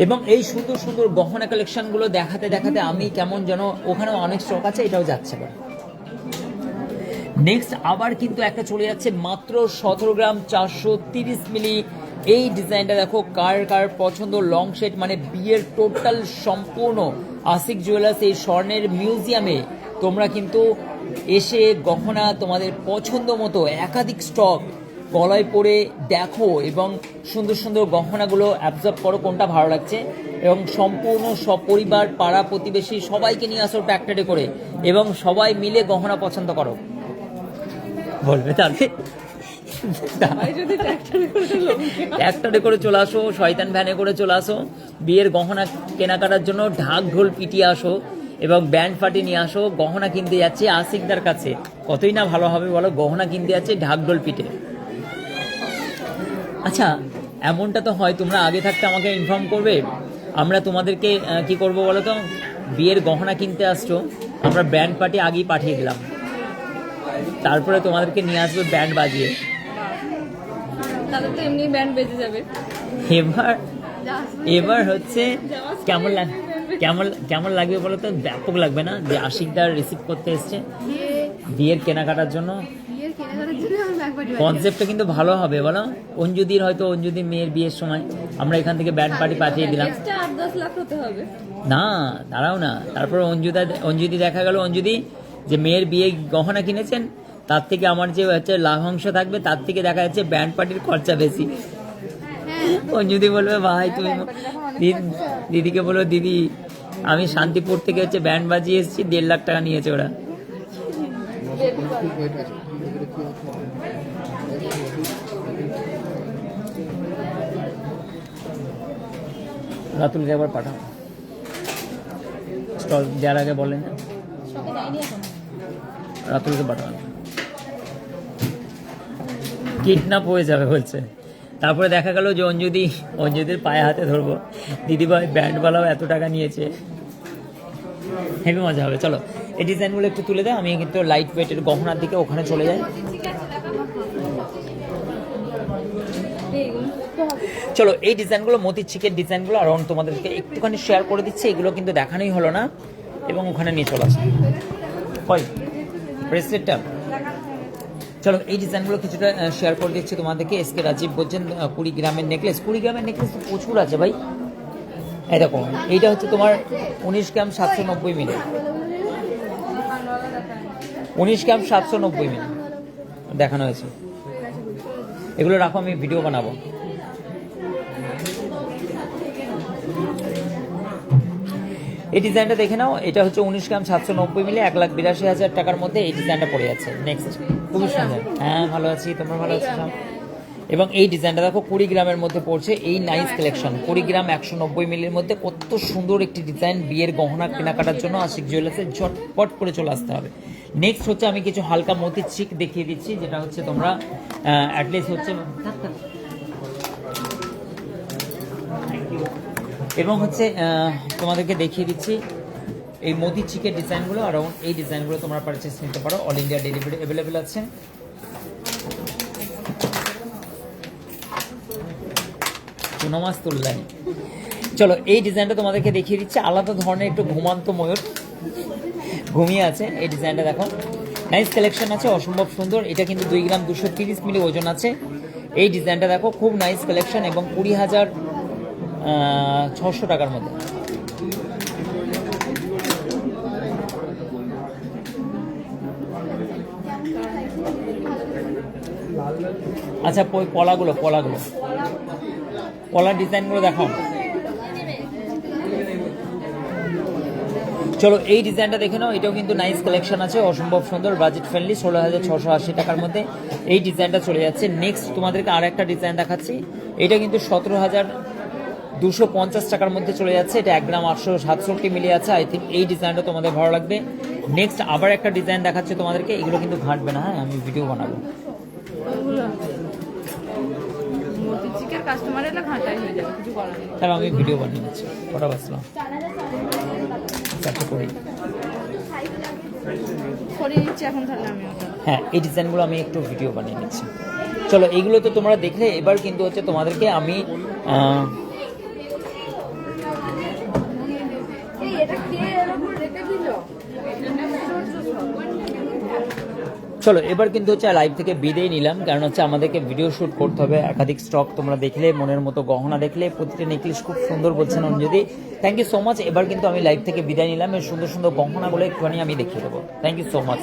এবং এই সুন্দর সুন্দর গহনা কালেকশনগুলো দেখাতে দেখাতে আমি কেমন যেন, ওখানে অনেক স্টক আছে, এটাও যাচ্ছে। নেক্সট আবার কিন্তু একটা চলে যাচ্ছে মাত্র 17 গ্রাম 430 মিলি। এই ডিজাইনটা দেখো, কার কার পছন্দ। লং সেট মানে বিয়ের টোটাল সম্পূর্ণ আশিক জুয়েলার্স এই স্বর্ণের মিউজিয়ামে তোমরা কিন্তু এসে গহনা তোমাদের পছন্দ মতো একাধিক স্টক গলায় পরে দেখো, এবং সুন্দর সুন্দর গহনাগুলো অ্যাবজর্ব করো কোনটা ভালো লাগছে, এবং সম্পূর্ণ সপরিবার পাড়া প্রতিবেশী সবাইকে নিয়ে আসো ট্র্যাক্টরে করে, এবং সবাই মিলে গহনা পছন্দ করো। বলবে তাহলে ট্র্যাক্টরে করে চলে আসো, শয়তান ভ্যানে করে চলে আসো, বিয়ের গহনা কেনাকাটার জন্য ঢাক ঢোল পিটিয়ে আসো, এবং ব্যান্ড পার্টি নিয়ে আসো। গহনা কিনতে যাচ্ছে আশিকদার কাছে, কতই না ভালো হবে বলো, গহনা কিনতে যাচ্ছে ঢাক ঢোল পিটে। আচ্ছা, এমনটা তো হয়, তোমরা আগে থাকতে আমাকে ইনফর্ম করবে, আমরা তোমাদেরকে কি করব বলো তো, বিয়ের গহনা কিনতে আসছো, আমরা ব্যান্ড পার্টি আগেই পাঠিয়ে দিলাম, তারপরে তোমাদেরকে নিয়ে আসবে ব্যান্ড বাজিয়ে। তাহলে তো এমনি ব্যান্ড বেজে যাবে। এবার হচ্ছে কেমন লাগবে বলো তো, ব্যাপক লাগবে না যে আশিকদার রিসিভ করতে এসছে বিয়ের কেনাকাটার জন্য। কনসেপ্টটা কিন্তু ভালো হবে বলো। অঞ্জুদির হয়তো অঞ্জুদির মেয়ের বিয়ের সময় আমরা এখান থেকে ব্যান্ড পার্টি পাঠিয়ে দিলাম, 8-10 লাখ হতে হবে না দাঁড়াও না, তারপর অঞ্জুদি দেখা গেল অঞ্জুদি যে মেয়ের বিয়ে গহনা কিনেছেন, তার থেকে আমার যে হচ্ছে লাভাংশ থাকবে, তার থেকে দেখা যাচ্ছে ব্যান্ড পার্টির খরচা বেশি। অঞ্জুদি বলবে ভাই তুমি, দিদিকে বলো দিদি আমি শান্তিপুর থেকে হচ্ছে ব্যান্ড বাজিয়ে এসেছি, 1.5 লাখ টাকা নিয়েছে ওরা। রাতুলকে একবার পাঠাও, স্টল দেওয়ার আগে বলেন না, রাতুলকে পাঠান, কিডন্যাপ হয়ে যাবে বলছে। তারপরে দেখা গেল যে অঞ্জুদির পায়ে হাতে ধরবো, দিদিভাই ব্যান্ডওয়ালাও এত টাকা নিয়েছে, হেভি মজা হবে। চলো এই ডিজাইনগুলো একটু তুলে দেয়, আমি কিন্তু লাইট ওয়েটের গহনার দিকে ওখানে চলে যাই। চলো এই ডিজাইনগুলো মতির চিকের ডিজাইনগুলো আর তোমাদেরকে একটুখানি শেয়ার করে দিচ্ছি, এগুলো কিন্তু দেখানোই হলো না, এবং ওখানে নিয়ে চলে আসে ব্রেসলেটটা। চলো এই ডিজাইনগুলো কিছুটা শেয়ার করে দিচ্ছি তোমাদেরকে। এসকে রাজীব বলছেন 20 গ্রামের নেকলেস, 20 গ্রামের নেকলেস তো প্রচুর আছে ভাই। এই দেখো এইটা হচ্ছে তোমার 19 গ্রাম 790 মিলি, 19 গ্রাম 790 মিলি দেখানো হয়েছে। এগুলো রাখো, আমি ভিডিও বানাবো। এই ডিজাইনটা দেখে নাও, এটা হচ্ছে 19 গ্রাম 790 মিলি, 1,82,000 টাকার মধ্যে এই ডিজাইনটা পড়ে যাচ্ছে। নেক্সট, খুবই সুন্দর। হ্যাঁ ভালো আছি, তোমরা ভালো আছো? এবং এই ডিজাইনটা দেখো 20 গ্রামের মধ্যে পড়ছে, এই নাইস কালেকশন 20 গ্রাম 190 মিলির মধ্যে, কত সুন্দর একটি ডিজাইন। বিয়ের গহনা কেনাকাটার জন্য আশিক জুয়েলার্সে ঝটপট করে চলে আসতে হবে। নেক্সট হচ্ছে আমি কিছু হালকা মতির চিক দেখিয়ে দিচ্ছি, যেটা হচ্ছে তোমরা অ্যাটলিস্ট হচ্ছে এবং হচ্ছে তোমাদেরকে দেখিয়ে দিচ্ছি এই মোদি চিকের ডিজাইনগুলো। আর এই ডিজাইনগুলো তোমরা পারচেস নিতে পারো, অল ইন্ডিয়া ডেলিভারি অ্যাভেলেবেল আছে। নামাজ তুল্লাই। চলো এই ডিজাইনটা তোমাদেরকে দেখিয়ে দিচ্ছি, আলাদা ধরনের একটু ঘুমান্ত ময়ূর ঘুমিয়ে আছে। এই ডিজাইনটা দেখো, নাইস কালেকশন আছে, অসম্ভব সুন্দর। এটা কিন্তু 2 গ্রাম 230 মিলি ওজন আছে। এই ডিজাইনটা দেখো, খুব নাইস কালেকশন এবং 20,600 টাকার মধ্যে। আচ্ছা পলার ডিজাইনগুলো দেখো। চলো এই ডিজাইনটা দেখে নাও, এটাও কিন্তু নাইস কালেকশন আছে, অসম্ভব সুন্দর, বাজেট ফ্রেন্ডলি, 16,680 টাকার মধ্যে এই ডিজাইনটা চলে যাচ্ছে। নেক্সট তোমাদেরকে আর একটা ডিজাইন দেখাচ্ছি, এটা কিন্তু 17,250 টাকার মধ্যে চলে যাচ্ছে। এটা 1 গ্রাম 867 মিলি আছে। আই থিঙ্ক এই ডিজাইনটা তোমাদের ভালো লাগবে। নেক্সট আবার একটা ডিজাইন দেখাচ্ছে তোমাদেরকে, এগুলো কিন্তু ঘাটবে না, হ্যাঁ আমি ভিডিও বানাবো। কাস্টমার এলে ঘাটাই হয়ে যাবে, কিছু করার নেই। তাহলে আমি ভিডিও বানিয়ে নিচ্ছি, কটা বাঁচলাম করি। সরিয়ে নিচ্ছি এখন, তাহলে আমি হ্যাঁ এই ডিজাইনগুলো আমি একটু ভিডিও বানিয়ে নিচ্ছি। চলো এইগুলো তো তোমরা দেখলে, এবার কিন্তু হচ্ছে তোমাদেরকে আমি চলো এবার কিন্তু হচ্ছে লাইভ থেকে বিদায় নিলাম, কারণ হচ্ছে আমাদেরকে ভিডিও শুট করতে হবে। একাধিক স্টক তোমরা দেখলে, মনের মতো গহনা দেখলে, প্রতিটা নেকলেস খুব সুন্দর বলছেন Anjali. Thank you so much. এবার কিন্তু আমি লাইভ থেকে বিদায় নিলাম, এর সুন্দর সুন্দর গহনাগুলো একটুখানি আমি দেখিয়ে দেবো। Thank you so much.